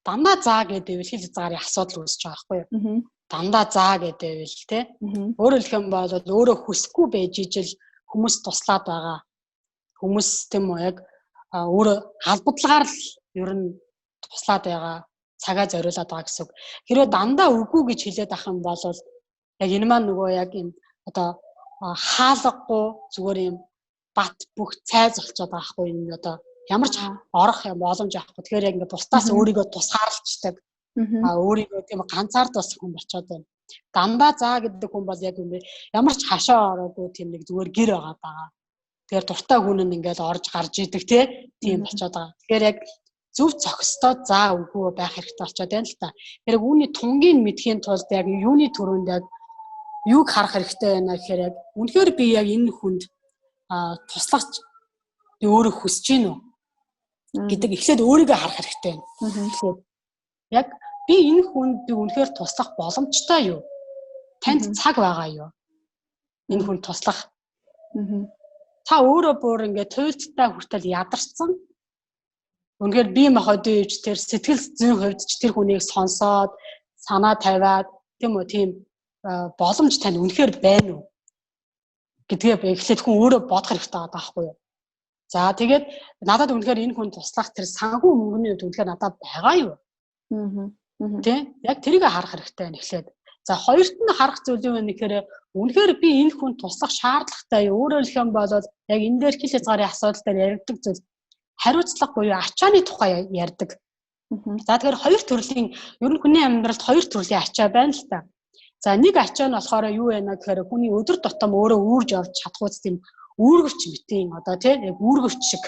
дандаа за гэдэг хэл хязгаарын асуудал үүсэж байгаа байхгүй юу? Дандаа за гэдэг те. Өөрөөр хэлэх юм бол өөрөө хүсэхгүй байж ижил хүмүүс туслаад байгаа. Хүмүүс тийм үү яг өөрөө халбадлагаар л ер нь туслаад байгаа. Цагаа зориулаад байгаа гэсэн үг. Хэрвээ дандаа үгүй гэж хэлээд ах юм бол яг энэ маань нөгөө яг юм одоо хаалгагүй зүгээр юм бат бүх цайз болчиход байгаа хгүй энэ одоо ямар ч орох юм боломж авахгүй. Тэгэхээр яг ингээд бусдаас өөрийгөө тусгаарлцдаг. Өөрийгөө тийм ганцаард бас хүн болчиход байна. Дандаа заа гэдэг хүн бол яг юм ямар ч хашаа ороогүй тийм нэг зүгээр гэр байгаа. Тэгэхээр дуртай хүн нь ингээд орж гарч идэг тийм болчиход байгаа. Тэгэхээр яг зөв зохистой заа үгүй байх хэрэгтэй болчиход байна л та. Тэгэхээр үүний тунгийн мэдхийн тулд яг юуны төрөнд яг юуг харах хэрэгтэй байна гэхээр яг үнэхээр би яг энэ хүнд туслах би өөрөө хүсэж гин үү гэдэг эхлээд өөрийгөө харах хэрэгтэй байна. Тэгэхээр яг би энэ хүнд би үнэхээр туслах боломжтой юу? Танд цаг байгаа юу? Энэ хүнд туслах. Та өөрөө бүр ингээд туйлдтай хүртэл ядарсан. Үнэхээр би махад үеж тэр сэтгэл зүйн хувьд ч тэр хүнийг сонсоод санаа тавиад тийм үү тийм боломж тань үнэхээр байна уу гэдгээ эхлээд хүн өөрөө бодох хэрэгтэй байгаа байхгүй юу. За тэгээд надад үнэхээр энэ хүн туслах тэр санхүү мөнгөний хувьд үнэхээр надад байгаа юу? Тэ яг тэрийг харах хэрэгтэй байна эхлээд. За хоёрт нь харах зүйл юу вэ гэхээр үнэхээр би энэ хүн туслах шаардлагатай юу? Өөрөөр хэлэх юм бол яг энэ дээр хэл хязгаарын асуудал дээр яригддаг зүйл хариуцлага буюу ачааны тухай ярьдаг. За тэгэхээр хоёр төрлийн ер нь хүний амьдралд хоёр төрлийн ачаа байна л та. За нэг ачаа нь болохоор юу вэ гэхээр хүний өдөр тутам өөрөө үүрж явж чадхууц тийм үүргэвч битийн одоо тийм яг үүргэвч шиг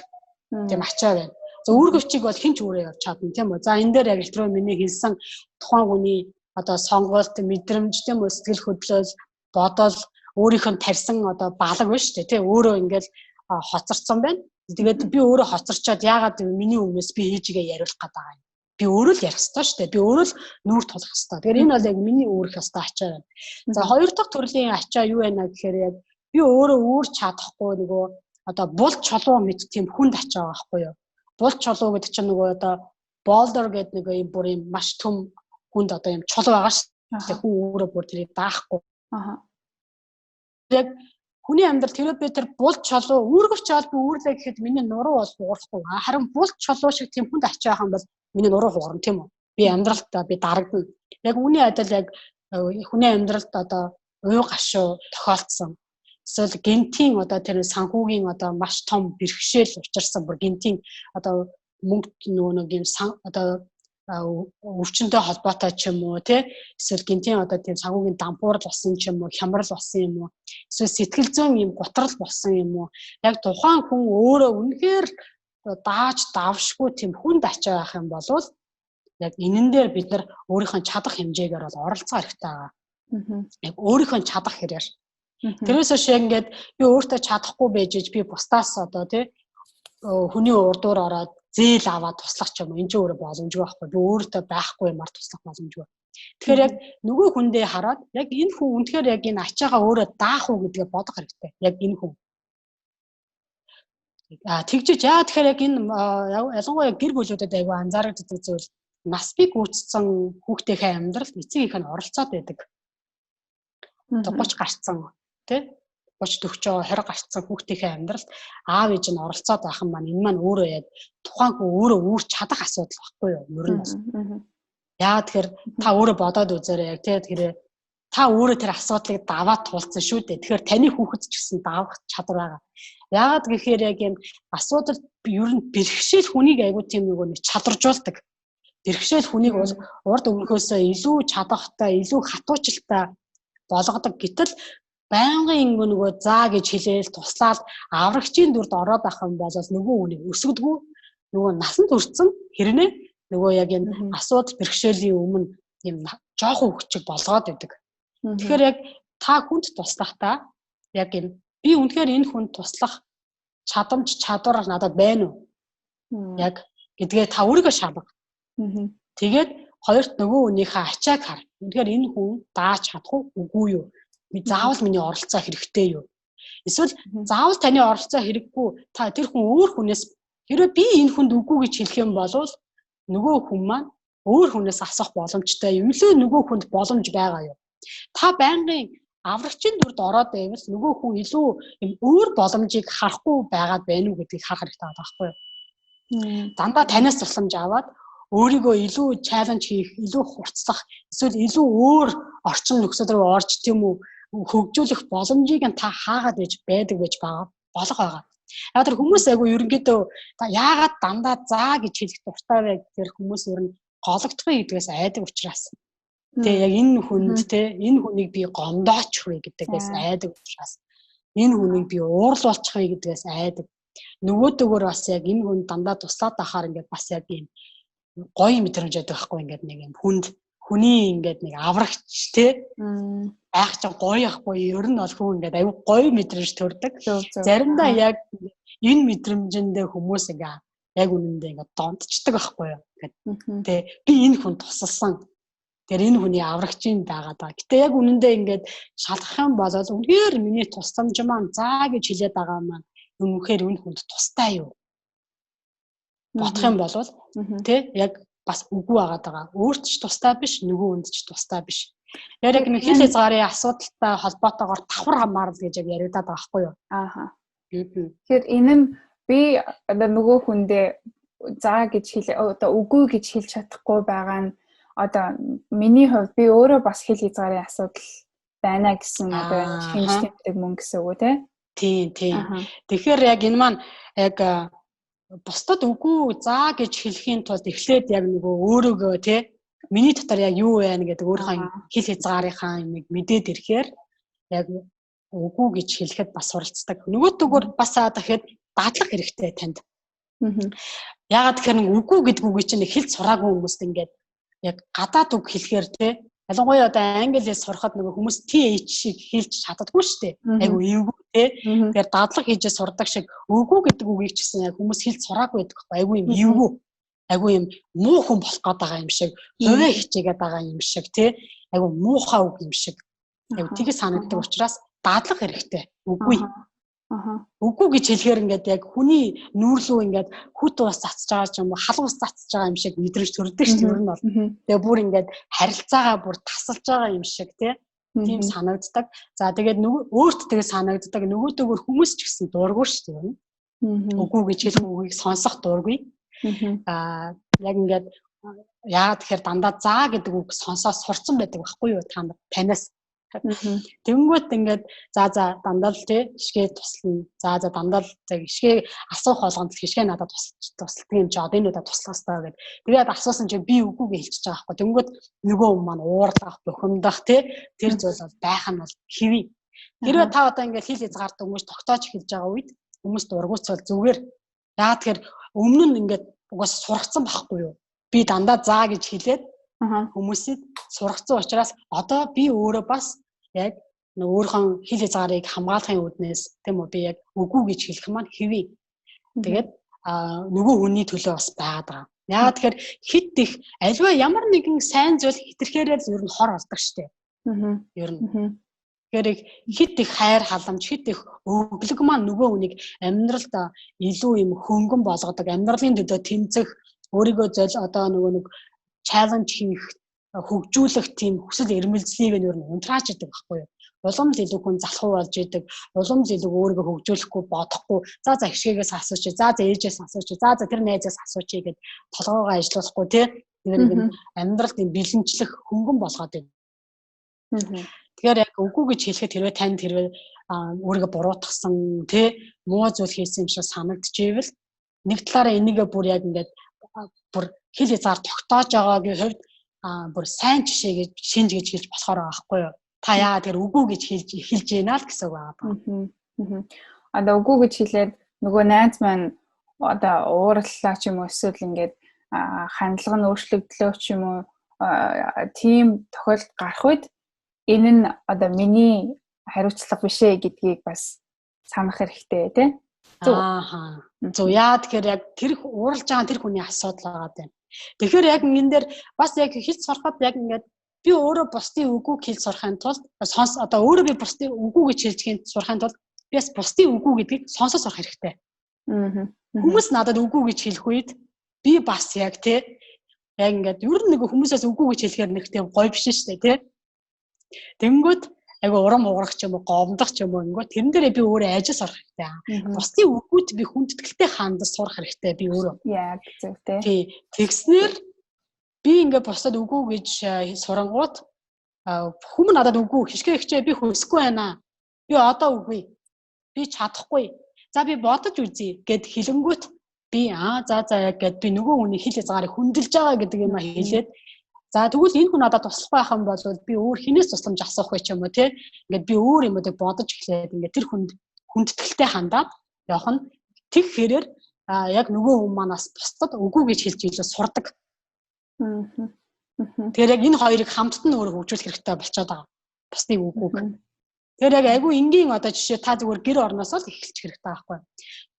тийм ачаа байна. За үүргэвчийг бол хэн ч өөрөө явж чадна тийм үү. За энэ дээр яг электро миний хэлсэн тухайн хүний одоо сонголт, мэдрэмж тийм үү, сэтгэл хөдлөл, бодол, өөрийнх нь тарьсан одоо балаг байна шүү дээ тийм өөрөө ингээл хоцорсон байна. Тэгээд би өөрөө хоцорчоод яагаад миний өмнөөс би ээжигээ яриулах гээд байгаа юм. Би өөрөө л ярих ёстой шүү дээ. Би өөрөө л нүүр тулах ёстой. Тэгэхээр энэ бол яг миний өөрөх ёстой ачаа байна. За хоёр дахь төрлийн ачаа юу байна гэхээр яг би өөрөө үүрч чадахгүй нөгөө одоо бул чулуу мэд тийм хүнд ачаа байгаа байхгүй юу? Бул чулуу гэдэг чинь нөгөө одоо болдер гэдэг нэг юм бүр юм маш төм хүнд одоо юм чулуу байгаа шүү дээ. Хүн өөрөө бүр тэрийг даахгүй. Яг хүний амьдрал тэрөө би тэр бул чулуу үүргэвч бол би үүрлээ гэхэд миний нуруу бол хуурахгүй. Харин бул чулуу шиг тийм хүнд ачаа байгаа юм бол миний нуруу хуурна тийм үү? Би амьдралтаа би дарагдана. Яг үүний адил яг хүний амьдралд одоо уу гашуу тохиолдсон. Эсвэл гентийн одоо тэр санхүүгийн одоо маш том бэрхшээл учирсан бүр гентийн одоо мөнгө нөгөө нэг юм одоо өвчнөд холбоотой ч юм уу тий эсвэл гентийн одоо тийм санхүүгийн дампуурал болсон ч юм уу хямрал болсон юм уу эсвэл сэтгэл зүйн юм готрол болсон юм уу яг тухайн хүн өөрөө үнэхээр дааж давшгүй тийм хүнд ачаа байх юм бол яг энэн дээр бид нар өөрийнхөө чадах хэмжээгээр бол оролцоо хэрэгтэй байгаа. Яг өөрийнхөө чадах хэрээр. Тэрээс шиг ингээд би өөртөө чадахгүй байж би бусдаас одоо тий хүний урдуур ороод зээл аваад туслах ч юм уу энэ ч өөрөө боломжгүй байхгүй. Би өөртөө байхгүй юмар туслах боломжгүй. Тэгэхээр яг нөгөө хүндээ хараад яг энэ хүн үнэхээр яг энэ ачаагаа өөрөө даах уу гэдгээ бодох хэрэгтэй. Яг энэ хүн. Тэгжиж яа тэгэхээр яг энэ ялангуяа гэр бүлүүдэд айгүй анзаарэгддэг зүйл нас бий гүйцсэн хүүхдийнхээ амьдралд эцэг их нь оролцоод байдаг. 30 гарцсан тий 30 40 20 гарцсан хүүхдийнхээ амьдралд аав ээж нь оролцоод байх юм маань энэ маань өөрөө яг тухайн хүн өөрөө үүрч чадах асуудал байхгүй юу ер нь бол. Яагаад тэгэхээр та өөрөө бодоод үзээрэй яг тий тэгэхээр та өөрөө тэр асуудлыг даваад туулсан шүү дээ. Тэгэхээр таны хүүхэд ч гэсэн давах чадвар байгаа. Яагаад гэхээр яг юм асуудал ер нь бэрхшээл хүнийг айгүй тийм нэг чадваржуулдаг. Бэрхшээл хүнийг бол урд өмнөхөөсөө илүү чадахтай, илүү хатуучлалтай болгодог. Гэтэл байнгын нөгөө заа гэж хэлээл туслаад аврагчийн дүрд ороод байх юм бол нөгөө үнийг өсгдөггүй. Нөгөө насанд хүрсэн хэрнээ нөгөө яг энэ асуудал бэрхшээлийн өмнө юм жоохон хүчиг болгоод байдаг. Тэгэхээр яг та хүнд туслахдаа яг юм би үнэхээр энэ хүнд туслах чадамж чадвар надад байна уу? Яг гэдгээ та өөрийгөө шалга. Тэгээд хоёрт нөгөө хүнийхээ ачааг хар. Үнэхээр энэ хүн дааж чадах үгүй юу? Би заавал миний оролцоо хэрэгтэй юу? Эсвэл заавал таны оролцоо хэрэггүй та тэр хүн өөр хүнээс хэрвээ би энэ хүнд үгүй гэж хэлэх юм бол нөгөө хүн маань өөр хүнээс асах боломжтой юм лөө нөгөө хүнд боломж байгаа юу? Та байнгын аврагчийн дүрд ороод байвал нөгөө хүн илүү юм өөр боломжийг харахгүй байгаад байна уу гэдгийг харах хэрэгтэй байгаа байхгүй юу? Дандаа танаас тусламж аваад өөрийгөө илүү чаленж хийх, илүү хурцлах, эсвэл илүү өөр орчин нөхцөл рүү орж тийм үү хөгжүүлэх боломжийг та хаагаад байж байдаг байж байгаа болох байгаа. Яг тэр хүмүүс айгу ерөнхийдөө та яагаад дандаа заа гэж хэлэх дуртай вэ гэхээр хүмүүс ер нь гологдохын гэдгээс айдаг учраас. Тэ яг энэ хүнд тэ энэ хүнийг би гомдооч вэ гэдгээс айдаг учраас. Энэ хүнийг би уурлуулчих вэ гэдгээс айдаг. Нөгөөдөөгөр бас яг энэ хүн дандаа туслаад байхаар ингээд бас яг юм гоё мэдрэмж байдаг байхгүй ингээд нэг юм хүний ингээд нэг аврагч те байх ч гоё ахгүй ер нь бол хүн ингээд аюу гоё мэдрэмж төрдөг. Заримдаа яг энэ мэдрэмжэндээ хүмүүс ингээ яг үнэндээ ингээд донтчдаг байхгүй юу ингээд те би энэ хүн тусалсан. Тэр энэ хүний аврагчийн байгаа даа. Гэтэ яг үнэндээ ингээд шалгах юм бол үнээр миний тусламж маань заа гэж хэлээд байгаа маань үнэхээр энэ хүнд тустай юу? Бодох юм бол тий яг бас үгүй агаад байгаа. Өөрт ч тустай биш, нөгөө хүнд ч тустай биш. Яг нэг хэл хязгаарын асуудалтай холбоотойгоор давхар хамаарал гэж яг яриад байгаа байхгүй юу? Ааха. Тэгэхээр энэ нь би одоо нөгөө хүндээ заа гэж хэлээ одоо үгүй гэж хэлж чадахгүй байгаа нь одоо миний хувьд би өөрөө бас хэл хязгаарын асуудал байна гэсэн одоо хинж тэмдэг мөн гэсэн үг тий? Тийм. Тэгэхээр яг энэ маань яг бусдад үгүй заа гэж хэлхийн тулд эхлээд яг нөгөө өөрөөгөө тий миний дотор яг юу байна гэдэг өөрийнхөө хэл хязгаарынхаа юмыг мэдээд ирэхээр яг үгүй гэж хэлэхэд бас суралцдаг. Нөгөөдөгөр бас дахиад дадлах хэрэгтэй танд. Ягаад тэгэхээр нэг үгүй гэдэг үгийг чинь хэлж сураагүй хүмүүст ингээд яг гадаад үг хэлэхээр те ялангуяа одоо англи хэл сурахад нөгөө хүмүүс TH шиг хэлж чаддаггүй шүү дээ. Айгу эвгүй те. Тэгэхээр дадлаг хийж сурдаг шиг үгүй гэдэг үгийг ч гэсэн яг хүмүүс хэлж сураагүй байдаг байхгүй. Айгу юм эвгүй. Айгу юм муу хүн болох гээд байгаа юм шиг, хувиа хичээгээд байгаа юм шиг те. Айгу муухай үг юм шиг. Айгу тгий санагддаг учраас дадлаг хэрэгтэй. Үгүй. Үгүй гэж хэлэхээр ингээд яг хүний нүүрлүү ингээд хүт ус цацж байгаа ч юм уу, халуун ус цацж байгаа юм шиг мэдрэмж төрдөг шүү дээ. Ер нь бол. Тэгээ бүр ингээд харилцаагаа бүр тасалж байгаа юм шиг тийм санагддаг. За тэгээд өөрт тэгээ санагддаг нөгөөдөөгөр хүмүүс ч гэсэн дуургүй шүү дээ. Үгүй гэж хэлэх үгийг сонсох дуургүй. Яг ингээд яагаад тэгэхээр дандаа заа гэдэг үг сонсоод сурцсан байдаг байхгүй юу та нар танаас. Тэнгүүт ингээд за дандаа л тий хишгээ туслана. За дандаа л хишгээ асуух болгонд хишгээ надад тусалдаг юм чи одоо энэ удаа туслах хэрэгтэй гэд. Тэгээд асуусан чи би үгүйгээ хэлчихэж байгаа байхгүй. Тэнгүүт нөгөө хүн маань уурлах, бухимдах тий тэр зүйл бол байх нь бол хэвээ. Хэрвээ та одоо ингээд хэл хязгаартай хүмүүс тогтоож эхэлж байгаа үед хүмүүс дургуйцвал зүгээр. Яагаад тэгэхээр өмнө нь ингээд угаас сургацсан байхгүй юу? Би дандаа заа гэж хэлээд хүмүүсийг сургацсан учраас одоо би өөрөө бас яг өөрийнхөө хэл хязгаарыг хамгаалахын үүднээс тийм үү би яг үгүй гэж хэлэх маань хэвээ. Тэгээд нөгөө хүний төлөө бас байгаад байгаа. Яагаад тэгэхээр хит их альва ямар нэгэн сайн зүйл хитрхээрээ л ер нь хор болдог штеп. Ер нь. Тэгэхээр хит их хайр халамж, хит их өглөг маань нөгөө хүнийг амьдралд илүү юм хөнгөн болгодог, амьдралын төлөө тэмцэх, өөрийгөө одоо нөгөө нэг чаленж хийх, хөгжүүлэх тийм хүсэл эрмэлзлийг нь ер нь унтрааж идэг байхгүй юу? Улам л илүү хүн залхуу болж идэг, улам л илүү өөрийгөө хөгжүүлэхгүй бодохгүй, за хишгээгээс асууч, за ээжээс асууч, за тэр найзаас асууч гэд толгоогоо ажиллуулахгүй тий. Тэгэхээр амьдралд юм бэлэнчлэх хөнгөн болгоод байна. Тэгэхээр яг үгүй гэж хэлэхэд хэрвээ танд хэрвээ өөрийгөө буруутгасан тий муу зүйл хийсэн юм шиг санагдчихвэл нэг талаараа энийгээ бүр яг ингээд бүр хэл хязгаар тогтоож байгаагийн хувьд бүр сайн жишээ гэж шинж гэж хэлж болохоор байгаа байхгүй юу? Та яагаад тэр үгүй гэж хэлж ийна л гэсэн үг байгаа. Одоо үгүй гэж хэлээд нөгөө найз маань одоо уураллаа ч юм уу эсвэл ингээд хандлага нь өөрчлөгдлөө ч юм уу тийм тохиолдол гарах үед энэ нь одоо миний хариуцлага биш ээ гэдгийг бас санах хэрэгтэй тий. Зөв яа тэгэхээр яг тэр ууралж байгаа тэр хүний асуудал байгаа юм. Тэгэхээр яг энэ дээр бас яг хэлж сурахад яг ингээд би өөрөө бусдын үгүйг хэлж сурахын тулд одоо өөрөө би бусдын үгүй гэж хэлж сурахын тулд би бас бусдын үгүй гэдгийг сонсож сурах хэрэгтэй. Хүмүүс надад үгүй гэж хэлэх үед би бас яг тий яг ингээд ер нь нэг хүмүүсээс үгүй гэж хэлэхээр нэг тийм гоё биш шүү дээ тий. Тэнгүүд айгу урам уурах ч юм уу гомдох ч юм уу ингээд тэрэн дээрээ би өөрөө ажил сурах хэрэгтэй. Бусдын үгүйд би хүндэтгэлтэй хандаж сурах хэрэгтэй би өөрөө. Яг зөв тий. Тэгснээр би ингээд бусдад үгүй гэж сурангууд хүмүүс надад үгүй хишгээ би хүсэхгүй байна. Би одоо үгүй. Би чадахгүй. За би бодож үзье гэд хэлэнгүүт би за яг гэд би нөгөө хүний хэл хязгаарыг хүндэлж байгаа гэдэг юм хэлээд за тэгвэл энэ хүн надад туслах байх юм бол би өөр хинээс тусламж асуух гэж юм уу те ингээд би өөр юмудыг бодож эхлээд ингээд тэр хүнд хүндэтгэлтэй хандаад явах нь тэг хэрээр яг нөгөө хүн манаас бусдад үгүй гэж хэлж илүү сурдаг. Тэгэхээр яг энэ хоёрыг хамтд нь өөрөө хөгжүүлэх хэрэгтэй болчиход байгаа. Бусдын үгүйг. Тэгэхээр яг айгүй энгийн одоо жишээ та зүгээр гэр орноос л эхэлчих хэрэгтэй байхгүй.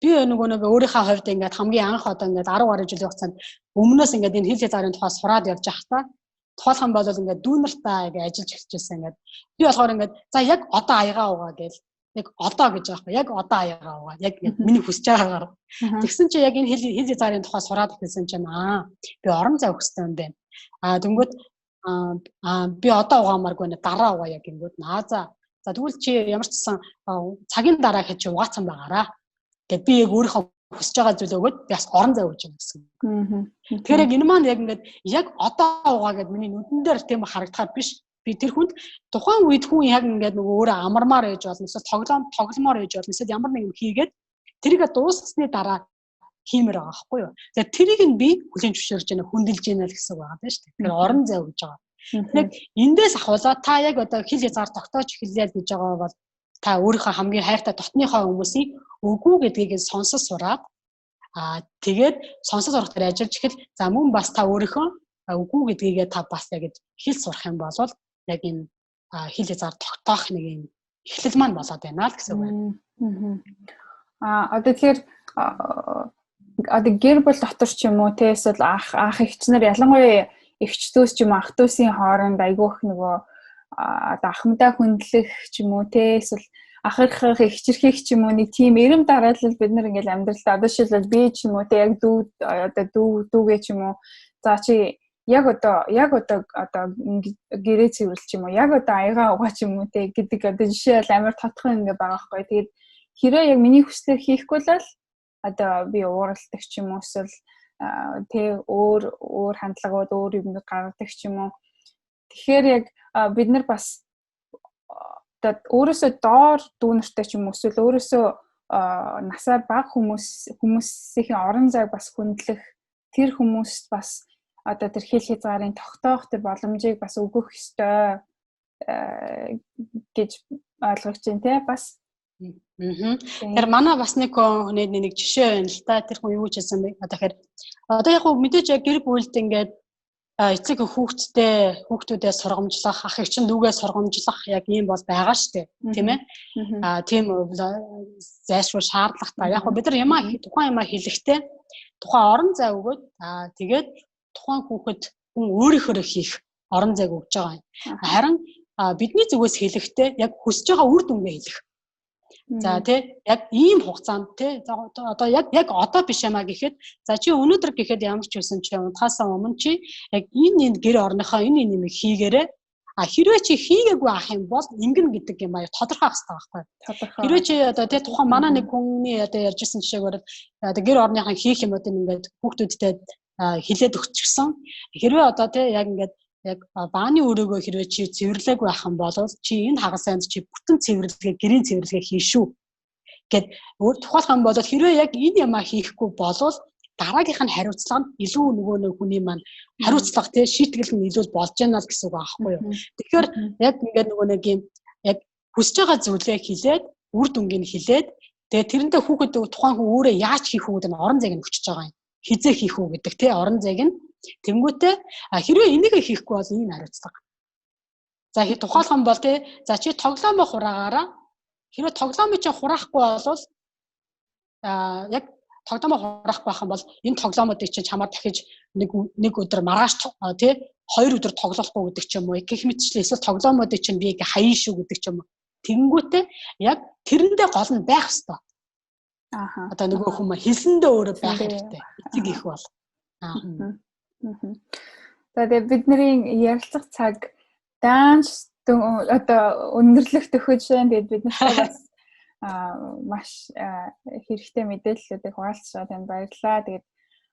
Би нөгөө өөрийнхөө хувьд ингээд хамгийн анх одоо ингээд 10 гаруй жилийн хугацаанд өмнөөс ингээд энэ хэл хязгаарын тухай сураад явж байхдаа тухайлхан бол ингээд дүүнартаа ингээд ажиллаж эхэлчихсэн ингээд би болохоор ингээд за яг одоо аягаа угаа гэл яг одоо гэж байгаа байхгүй. Яг одоо аягаа угаа. Яг миний хүсэж байгаагаар. Тэгсэн чи яг энэ хэл хязгаарын тухай сураад эхэлсэн чинь би орон зай өгөхтэй юм байна. Тэнгүүд би одоо угаамааргүй нэ дараа угаа яг ингэвд за тэгвэл чи ямар ч гэсэн цагийн дараа хийж угаацсан байгаараа гэд би яг өөрийнхөө хүсэж байгаа зүйлээ өгөөд би бас орон зай өгч юм гэсэн. Тэгэхээр яг энэ маань яг ингээд яг одоо угаа гэд миний нүдэн дээр тийм харагдахаар биш. Би тэр хүнд тухайн үед хүн яг ингээд нөгөө өөрөө амармаар ээж болно эсвэл тогломоор ээж болно эсвэл ямар нэг юм хийгээд тэрийг дуусгасны дараа хиймээр байгаа байхгүй юу. За тэрийг нь би хүлээн зөвшөөрж байна хүндэлж байна л гэсэн үг байгаа даа шүү дээ. Тэгэхээр орон зай өгж байгаа. Яг эндээс ахуулаад та яг одоо хэл хязгаар тогтоож эхэллээ гэж байгаа бол та өөрийнхөө хамгийн хайртай дотныхоо хүмүүсийн үгүй гэдгийг сонсож сураад Тэгээд сонсол сурах дээр ажиллаж ихэл за мөн бас та өөрийнхөө үгүй гэдгийгээ та бас яг хэл сурах юм бол яг энэ хэл хязгаар тогтоох нэг юм эхлэл маань болоод байна л гэсэн үг байна. Одоо тэгэхээр гэр бүл дотор ч юм уу те эсвэл ах эгчнэр ялангуяа эгч дүүс ч юм уу ах дүүсийн хооронд айгүйх нөгөө одоо ахмадаа хүндлэх ч юм уу те эсвэл ах эх эгчэрхийг ч юм уу нэг тийм эрэм дараалал бид нар ингээл амьдралдаа одоо шилбэл би ч юм уу те яг дүүгээ ч юм уу за чи яг одоо гэрээ цэвэрлэх юм уу яг одоо аягаа угаа ч юм уу те гэдэг одоо жишээ бол амар тодорхой ингээ байгаа байхгүй. Тэгээд хэрэг яг миний хүслээр хийхгүй л одоо би ууралдаг ч юм уу эсвэл те өөр хандлагууд өөр юмнууд гаргадаг ч юм уу. Тэгэхээр яг бид нар бас өөрөөсөө доор дүүнертэй ч юм уу эсвэл өөрөөсөө насаар бага хүмүүсийн орон зайг бас хүндлэх тэр хүмүүст бас одоо тэр хэл хязгаарын тогтоох тэр боломжийг бас өгөх ёстой гэж ойлгож байна те бас. Тэр манай бас нэг хүний нэг жишээ байна л та. Тэр хүн юу гэж хэлсэн бэ? Одоо яг мэдээж яг гэр бүлд ингээд эцэг хүүхдүүдээ сургамжлах, ах эгч дүүгээ сургамжлах яг ийм бол байгаа штэ, тийм ээ. Тийм зайлшгүй шаардлагатай. Яг бид нар тухайн юмаа хэлэхдээ тухайн орон зай өгөөд тэгээд тухайн хүүхэд хүн өөрийнхөө хийх орон зайг өгж байгаа юм. Харин бидний зүгээс хэлэхдээ яг хүсэж байгаа үр дүнгээ хэлэх. За тий яг ийм хугацаанд тий одоо яг одоо биш юмаа гэхэд за чи өнөөдөр гэхэд ямар ч байсан чи унтахаас өмнө чи яг энэ гэр орныхоо энэ юм хийгээрээ хэрвээ чи хийгээгүй ах юм бол ингэн гэдэг юм тодорхой ах хэрэгтэй байхгүй. Хэрвээ чи одоо тий тухайн манай нэг хүний одоо ярьжсэн жишээгээр одоо гэр орныхоо хийх юмудыг ингээд хүүхдүүдтэй хилээд өгчихсөн. Хэрвээ одоо тий яг ингээд яг бааны өрөөгөө хэрвээ чи цэвэрлээгүй байх юм бол чи энэ хагасанд чи бүтэн цэвэрлэгээ гэрийн цэвэрлэгээ хийшүү гэд тухайлах юм бол хэрвээ яг энэ ямаа хийхгүй болвол дараагийнх нь хариуцлага нь илүү нөгөө нэг хүний маань хариуцлага тий шийтгэл нь илүү болж байна л гэсэн үг аахгүй юу. Тэгэхээр яг ингээд нөгөө нэг юм яг хүсэж байгаа зүйлээ хэлээд үр дүнгийг хэлээд тэгээ тэрэндээ хүүхэд тухайн хүн өөрөө яаж хийх үү гэдэг нь орон зайг нь өчөж байгаа юм. Хизээ хийх үү гэдэг тий орон зайг нь тэнгүүтээ хэрвээ энийг хийхгүй бол ийм хариуцлага. За тухайлах юм бол тий за чи тоглоомоо хураагаараа хэрвээ тоглоомыг чи хураахгүй бол яг тоглоомоо хураахгүй байх юм бол энэ тоглоомуудыг чи чамаар дахиж нэг өдөр маргааш тий 2 өдөр тоглохгүй гэдэг ч юм уу гэх мэтчлээ эсвэл тоглоомуудыг чи би хаяа шүү гэдэг ч юм уу. Тэнгүүтээ яг тэрэндээ гол нь байх ёстой. Одоо нөгөө хүмүүс хэлсэндээ өөрөө байх хэрэгтэй. Эцэг их бол. За тэгээ бидний ярилцах цаг даанч одоо өндөрлөх төхөж байна. Тэгээд бид нарт бас маш хэрэгтэй мэдээллүүдийг хуваалцаад байна. Баярлалаа. Тэгээд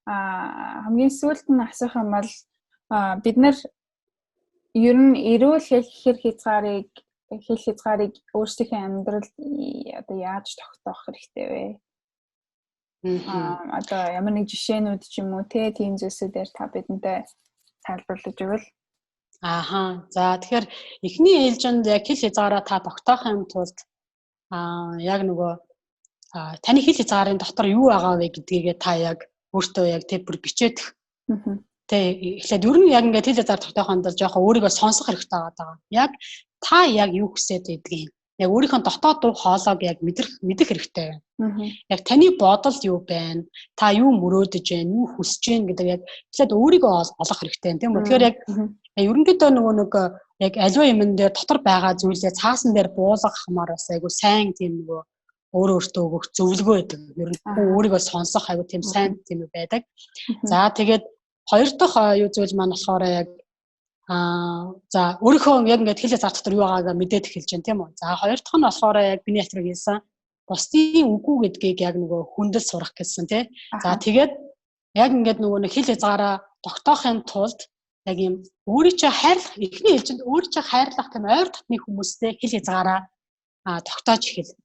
хамгийн сүүлд нь асуух юм бол бид нар ер нь эрүүл хэл хязгаарыг өөрсдийнхөө амьдралд одоо яаж тогтоох хэрэгтэй вэ? Одоо ямар нэг жишээнүүд ч юм уу тийм зүйлсүүдээр та бидэнтэй тайлбарлаж өгвөл. За тэгэхээр эхний ээлжинд яг хэл хязгаараа та тогтоохын тулд яг нөгөө таны хэл хязгаарын дотор юу байгаа вэ гэдгийг та яг өөртөө яг бүр бичээх. Эхлээд ер нь яг ингээд хэл хязгаар тогтоохын тулд жоохон өөрийгөө сонсох хэрэгтэй байгаа. Яг та яг юу хүсэж байдгийг яг өөрийнхөө дотоод дуу хоолойг яг мэдэх хэрэгтэй байна. Яг таны бодол юу байна? Та юу мөрөөдөж байна? Юу хүсэж байна гэдэг яг эхлээд өөрийгөө олох хэрэгтэй тийм үү? Тэгэхээр яг ерөнхийдөө нөгөө яг аливаа юмн дээр дотор байгаа зүйлээ цаасан дээр буулгахмаар бас айгу сайн тийм нөгөө өөртөө өгөх зөвлөгөө байдаг. Ер нь өөрийгөө сонсох айгу тийм сайн тийм байдаг. За тэгээд хоёр дахь юу зүйл маань болохоор яг за өөрийнхөө яг ингээд хэл хязгаар дотор юу байгаагаа мэдээд эхэлж байна тийм үү. За хоёр дахь нь болохоор яг биний хэлбэр хэлсэн бусдын үгүй гэдгийг яг нөгөө хүндэл сурах гэсэн тий. За тэгээд яг ингээд нөгөө хэл хязгаараа тогтоохын тулд яг юм өөрийгөө хайрлах эхний ээлжинд өөрийгөө хайрлах тийм ойр дотны хүмүүстэй хэл хязгаараа тогтоож эхэл.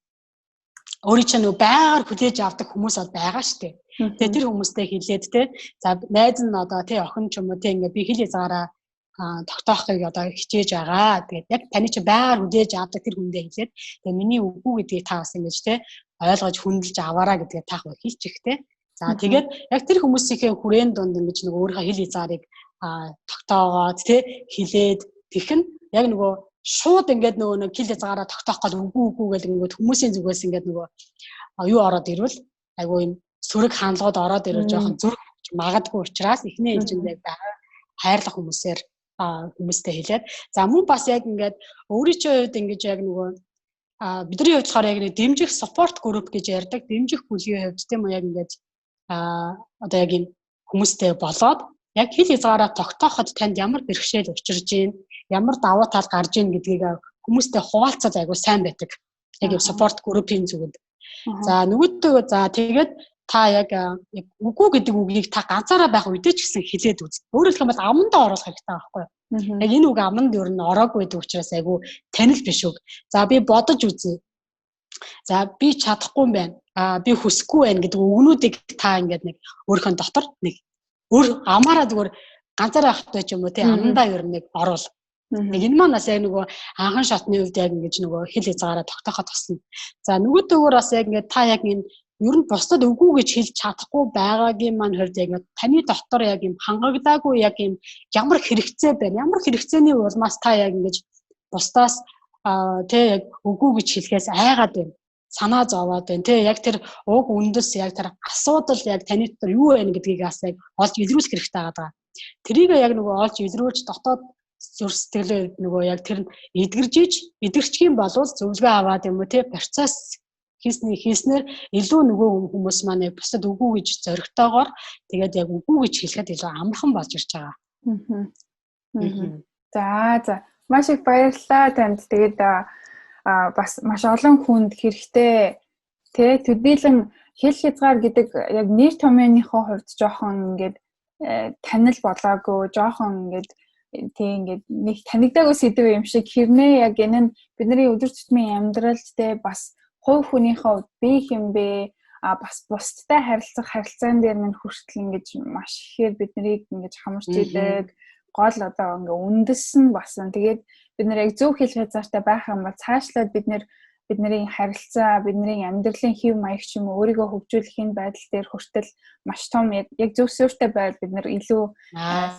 Өөрийгөө нөгөө байгаар хүлээж авдаг хүмүүс бол байгаа шүү дээ. Тэгээд тэр хүмүүстэй хэлээд тий. За найз нь одоо тий охин ч юм уу тий ингээд би хэл хязгаараа тогтоохыг одоо хичээж байгаа. Тэгээд яг таны чи байгаар хүлээж авдаг тэр хүндээ хэлээд тэгээд миний үгүй гэдгийг та бас ингэж тий ойлгож хүндэлж аваараа гэдгээ таах хэлчих тий. За тэгээд яг тэр хүмүүсийн хүрээнд донд ингэж нэг өөрийнхөө хэл хязгаарыг тогтоогоод хилээд тэгэх нь яг нөгөө шууд ингээд нөгөө нэг хэл хязгаараа тогтоох гол үгүй гэл ингээд хүмүүсийн зүгээс ингээд нөгөө юу ороод ирвэл айгуу юм сөрөг хандлагууд ороод ирвэл жоохон зүрх магадгүй учраас эхний ээлжинд яг хайрлах хүмүүсээр хүмүүстэй хэлээд за мөн бас яг ингээд өөрийнхөө хувьд ингэж яг нөгөө бидний хувьд болохоор яг нэг дэмжих support group гэж ярьдаг дэмжих бүлгийн хувьд тийм үү яг ингээд одоо яг юм хүмүүстэй болоод яг хэл хязгаараа тогтооход танд ямар бэрхшээл учирж байна ямар давуу тал гарж ийн гэдгийг хүмүүстэй хуваалцаад айгуу сайн байдаг. Яг юм support group-ийн зүгэнд. За нөгөөдөө за тэгээд та яг үгүй гэдэг үгийг та ганцаараа байх үедээ ч гэсэн хэлээд үз. Өөрөөр хэлбэл амандаа оруулах хэрэгтэй байхгүй юу? Яг энэ үг аманд ер нь ороогүй гэдэг учраас айгуу танил биш үг. За би бодож үзье. За би чадахгүй юм байна. Би хүсэхгүй байна гэдэг үгнүүдийг та ингээд нэг өөрийнхөө дотор нэг өөр амаараа зүгээр ганцаараа байхдаа ч юм уу тий амандаа ер нь нэг оруул. Нэг энэ манаас яг нөгөө анхан шатны үед яг ингэж нөгөө хэл хязгаараа тогтооход тосно. За нөгөөдөөр бас яг ингээд та яг энэ ер нь бусдад үгүй гэж хэлж чадахгүй байгаагийн маань хувьд яг таны дотор яг юм хангагдаагүй яг юм ямар хэрэгцээ байна. Ямар хэрэгцээний улмаас та яг ингэж бусдаас тий яг үгүй гэж хэлэхээс айгаад байна. Санаа зовоод байна. Тий яг тэр уг үндэс яг тэр асуудал яг таны дотор юу байна гэдгийг бас яг олж илрүүлэх хэрэгтэй байгаа. Тэрийг яг нөгөө олж илрүүлж дотоод зүр сэтгэлээ нөгөө яг тэр эдгэрчгийн болов зөвлөгөө аваад юм уу тий процесс хийснээр илүү нөгөө хүмүүс маань бусад үгүй гэж зоригтойгоор тэгээд яг үгүй гэж хэлэхэд илүү амархан болж ирж байгаа. За маш их баярлалаа танд. Тэгээд бас маш олон хүнд хэрэгтэй тий төдийлөн хэл хязгаар гэдэг яг нэр томьёоныхоо хувьд жоохон ингээд танил болоогүй жоохон ингээд тий ингээд нэг танигдаагүй сэдв юм шиг хэрнээ яг энэ нь бидний өдөр тутмын амьдралд те бас хувь хүнийхээ би хэмбэ бас бусдтай харилцаан дээр минь хүртэл ингэж маш ихээр биднийг ингэж хамарч идэг гол одоо ингээ үндэс нь басан. Тэгээд бид нэр яг зөв хэл хязгаартай байх юм бол цаашлаад бидний харилцаа, бидний амьдралын хэв маяг ч юм уу өөрийгөө хөгжүүлэхийн байдал дээр хүртэл маш том яг зөвсөөртэй байл бид нар илүү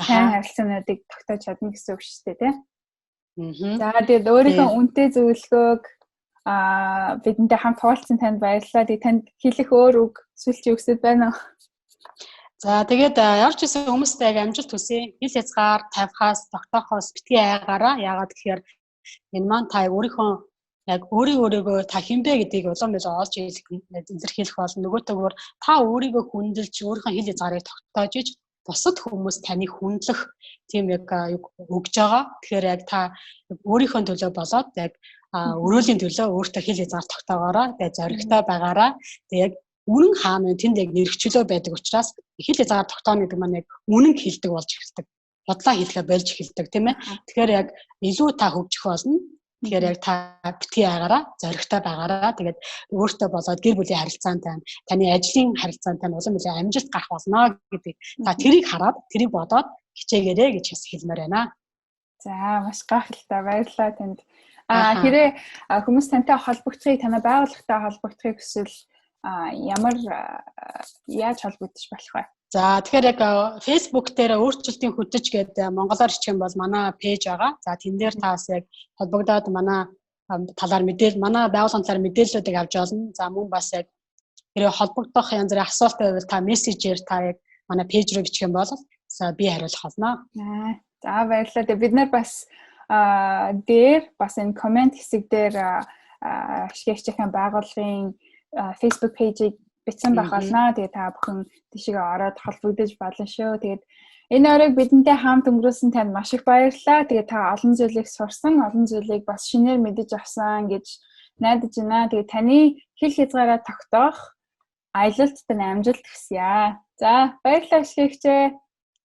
сайн харилцаануудыг тогтоож чадна гэсэн үг шүү дээ, тийм. За тэгээд өөрийнхөө үнэтэй зөвлөгөөг бидэнтэй хамт хуваалцсан танд баярлалаа. Тэгээд танд хэлэх өөр үг сүлжээ өгсөд байна уу? За тэгээд явж исэн хүмүүстэй амжилт хүсье. Хэл хязгаар тавихаас тогтоохоос битгий айгаараа. Яагаад гэхээр энэ маань та өөрийнхөө яг өөрийгөө та хинбэ гэдгийг улам илүү олж илэрхийлэх болно. Нөгөөтэйгөр та өөрийгөө хүндэлж өөрийнхөө хэл хязгаарыг тогтоож иж бусад хүмүүс таныг хүндлэх тийм яг өгж байгаа. Тэгэхээр яг та өөрийнхөө төлөө болоод яг өрөөлийн төлөө өөртөө хэл хязгаар тогтоогоороо тэгээд зоригтой байгаараа. Тэгээд яг үнэн хаана тэнд яг нэрхчлөө байдаг учраас хэл хязгаар тогтооно гэдэг маань яг үнэн хэлдэг болж эхэлдэг. Бодлоо хэлэхэ болж эхэлдэг тийм ээ. Тэгэхээр яг илүү та хөгжих болно. Тэгэхээр яг та битгий агаараа, зоригтой байгаараа тэгээд өөртөө болоод гэр бүлийн харилцаантай, таны ажлын харилцаантай улам илүү амжилт гарах болно гэдэг. Та тэрийг хараад, тэрийг бодоод хичээгээрэй гэж хэлмээр байна. За маш гайхалтай баярлалаа танд. Хэрэг хүмүүс тантай холбогдохыг, танай байгууллагатай холбогдохыг хүсвэл ямар яаж холбогдож болох вэ? За тэгэхээр яг Facebook дээр өөрчлөлтийн хөтөч гэдэг монголоор хичээх юм бол манай пэйж байгаа. За тэн дээр та бас яг холбогдоод манай талаар манай байгууллагын талаар мэдээллүүдийг авч олно. За мөн бас яг хэрэг холбогдох янз бүрийн асуулт байвал та мессежээр та яг манай пэйж рүү бичих юм бол би хариулах болно. За баярлалаа. Бид нар бас дээр бас энэ комент хэсэг дээр хичээхийн байгууллагын Facebook пэйжийг бичсэн байх болно. Тэгээд та бүхэн тийшээ ороод холбогдож болно шүү. Тэгээд энэ оройг бидэнтэй хамт өнгөрөөсөн танд маш их баярлалаа. Тэгээд та олон зүйлийг сурсан, олон зүйлийг бас шинээр мэдэж авсан гэж найдаж байна. Тэгээд таны хэл хязгаараа тогтоох аялалд тань амжилт хүсье. За баярлалаа хичээгчээ.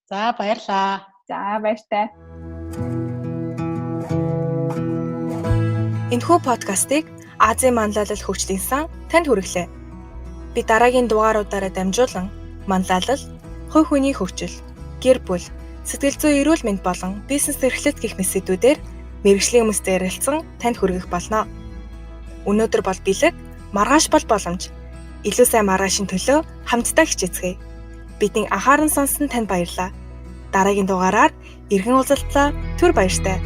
За баярлалаа. За баяртай. Энэхүү подкастыг Азийн манлайлал хөгжлийн сан танд хүргэлээ. Би дараагийн дугааруудаараа дамжуулан манлайлал, хувь хүний хөгжил, гэр бүл, сэтгэл зүйн эрүүл мэнд болон бизнес эрхлэлт гэх мэт сэдвүүдээр мэргэжлийн хүмүүстэй ярилцсан танд хүргэх болно. Өнөөдөр бол бэлэг, маргааш бол боломж. илүү сайн маргаашийн төлөө хамтдаа хичээцгээе. Бидний анхааран сонссон танд баярлалаа. Дараагийн дугаараар иргэн уулзалтлаа. Түр баяртай.